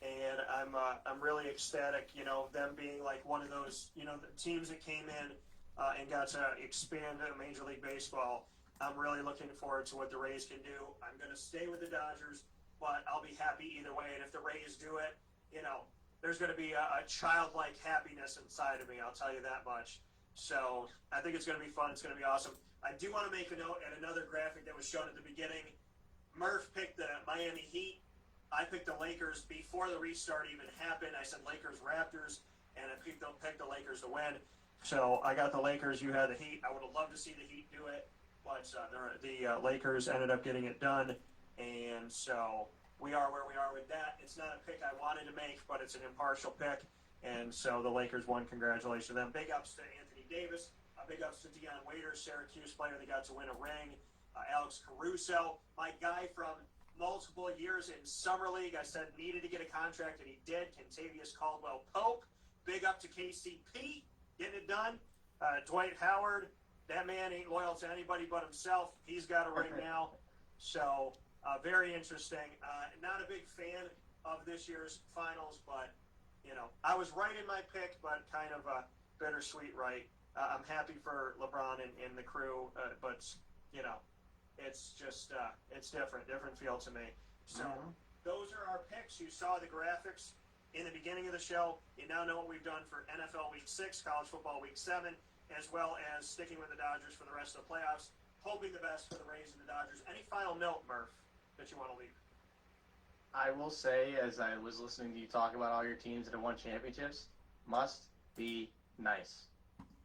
And I'm really ecstatic, you know, them being like one of those, you know, the teams that came in and got to expand Major League Baseball. I'm really looking forward to what the Rays can do. I'm going to stay with the Dodgers, but I'll be happy either way. And if the Rays do it, you know, there's going to be a childlike happiness inside of me, I'll tell you that much. So I think it's going to be fun. It's going to be awesome. I do want to make a note at another graphic that was shown at the beginning. Murph picked the Miami Heat. I picked the Lakers before the restart even happened. I said Lakers-Raptors, and I picked the Lakers to win. So I got the Lakers. You had the Heat. I would have loved to see the Heat do it, but the Lakers ended up getting it done. And so we are where we are with that. It's not a pick I wanted to make, but it's an impartial pick. And so the Lakers won. Congratulations to them. Big ups to Anthony Davis. Big ups to Dion Waiters, Syracuse player that got to win a ring. Alex Caruso, my guy from multiple years in Summer League. I said needed to get a contract, and he did. Kentavious Caldwell-Pope. Big up to KCP, getting it done. Dwight Howard, that man ain't loyal to anybody but himself. He's got a ring now. So, very interesting. Not a big fan of this year's finals, but, you know, I was right in my pick, but kind of bittersweet right. I'm happy for LeBron and the crew, but, you know, it's just it's different feel to me. So those are our picks. You saw the graphics in the beginning of the show. You now know what we've done for NFL Week 6, College Football Week 7, as well as sticking with the Dodgers for the rest of the playoffs, hoping the best for the Rays and the Dodgers. Any final note, Murph, that you want to leave? I will say, as I was listening to you talk about all your teams that have won championships, must be nice.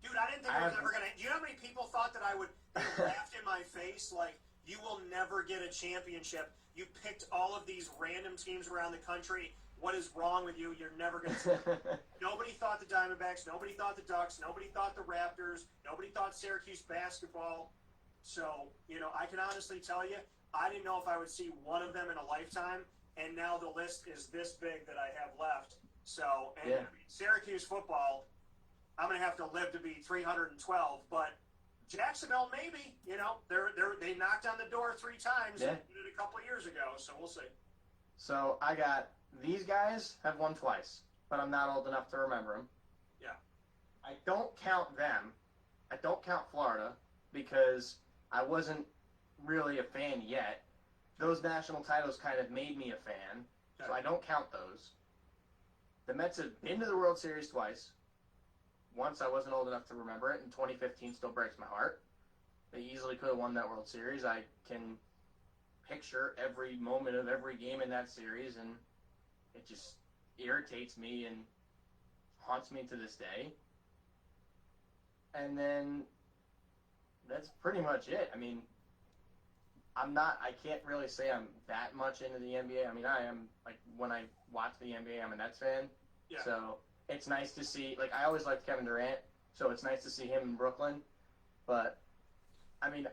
Dude, I didn't think I was ever going to... Do you know how many people thought that I would... They laughed in my face like, you will never get a championship. You picked all of these random teams around the country. What is wrong with you? You're never going to... Nobody thought the Diamondbacks. Nobody thought the Ducks. Nobody thought the Raptors. Nobody thought Syracuse basketball. So, I can honestly tell you, I didn't know if I would see one of them in a lifetime, and now the list is this big that I have left. So, and Syracuse football, I'm going to have to live to be 312, but Jacksonville, maybe, they knocked on the door 3 times and did it a couple of years ago, so we'll see. So I got these guys have won twice, but I'm not old enough to remember them. Yeah. I don't count them. I don't count Florida because I wasn't really a fan yet. Those national titles kind of made me a fan, so I don't count those. The Mets have been to the World Series twice. Once I wasn't old enough to remember it, and 2015 still breaks my heart. They easily could have won that World Series. I can picture every moment of every game in that series, and it just irritates me and haunts me to this day. And then that's pretty much it. I mean, I can't really say I'm that much into the NBA. I mean, I am, like, when I watch the NBA, I'm a Nets fan. Yeah. So it's nice to see, like, I always liked Kevin Durant, so it's nice to see him in Brooklyn. But, I mean,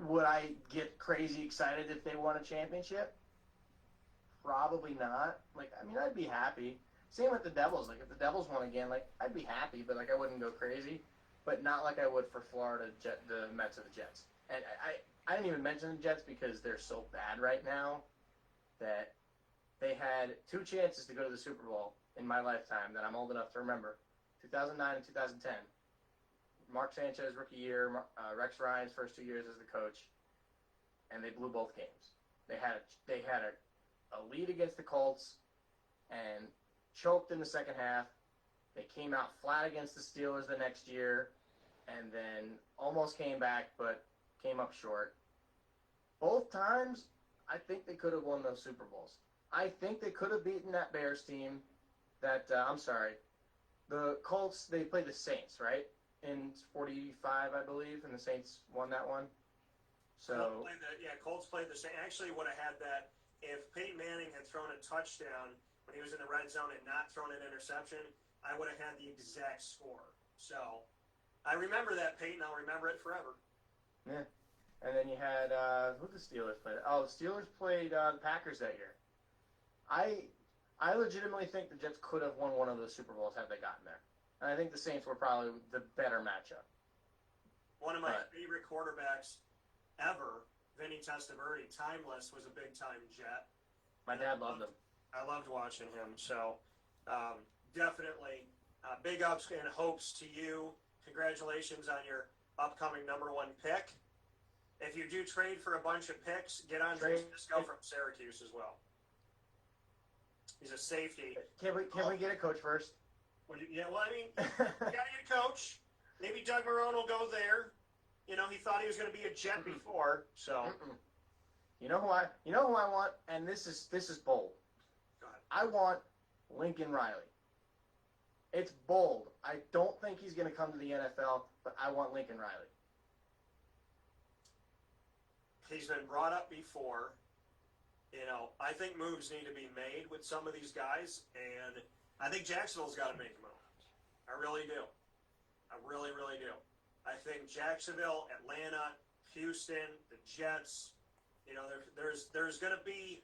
would I get crazy excited if they won a championship? Probably not. Like, I mean, I'd be happy. Same with the Devils. Like, if the Devils won again, like, I'd be happy, but, like, I wouldn't go crazy. But not like I would for Florida, the Mets or the Jets. And I didn't even mention the Jets because they're so bad right now that they had 2 chances to go to the Super Bowl in my lifetime that I'm old enough to remember. 2009 and 2010. Mark Sanchez, rookie year, Rex Ryan's first 2 years as the coach, and they blew both games. They had a lead against the Colts and choked in the second half. They came out flat against the Steelers the next year and then almost came back but came up short. Both times, I think they could have won those Super Bowls. I think they could have beaten that Bears team. The Colts, they played the Saints, right? In 45, I believe, and the Saints won that one. So Colts played the Saints. Actually would have had that if Peyton Manning had thrown a touchdown when he was in the red zone and not thrown an interception, I would have had the exact score. So I remember that, Peyton. I'll remember it forever. Yeah. And then you had, who the Steelers played? Oh, the Steelers played the Packers that year. I legitimately think the Jets could have won one of those Super Bowls had they gotten there. And I think the Saints were probably the better matchup. One of my favorite quarterbacks ever, Vinny Testaverde, timeless, was a big-time Jet. My dad loved him. I loved watching him. So definitely big ups and hopes to you. Congratulations on your upcoming number 1 pick. If you do trade for a bunch of picks, get on Disco from Syracuse as well. He's a safety. Can we get a coach first? I mean, you got your coach. Maybe Doug Marrone will go there. He thought he was going to be a Jet before, so. You know who I want, and this is bold. Go ahead. I want Lincoln Riley. It's bold. I don't think he's going to come to the NFL, but I want Lincoln Riley. He's been brought up before. I think moves need to be made with some of these guys, and I think Jacksonville's got to make a move. I really do. I really, really do. I think Jacksonville, Atlanta, Houston, the Jets, there's going to be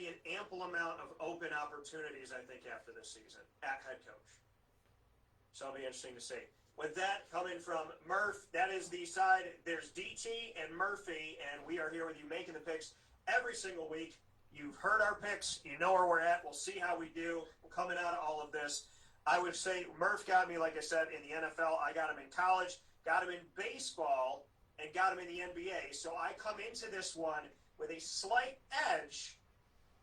an ample amount of open opportunities, I think, after this season at head coach. So it'll be interesting to see. With that, coming from Murph, that is the side. There's DT and Murphy, and we are here with you making the picks every single week. You've heard our picks. You know where we're at. We'll see how we do. We're coming out of all of this. I would say Murph got me, like I said, in the NFL. I got him in college. Got him in baseball. and got him in the NBA. So I come into this one with a slight edge,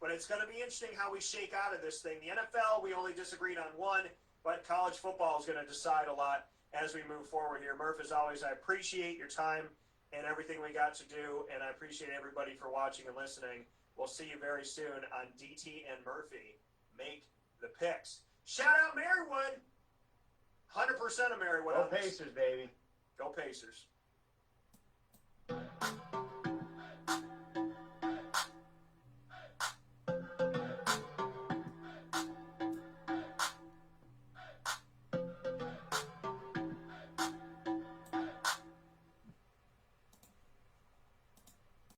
but it's going to be interesting how we shake out of this thing. The NFL, we only disagreed on one, but college football is going to decide a lot as we move forward here. Murph, as always, I appreciate your time and everything we got to do, and I appreciate everybody for watching and listening. We'll see you very soon on DT and Murphy Make the Picks. Shout out Marywood. 100% of Marywood. Go Pacers, baby. Go Pacers.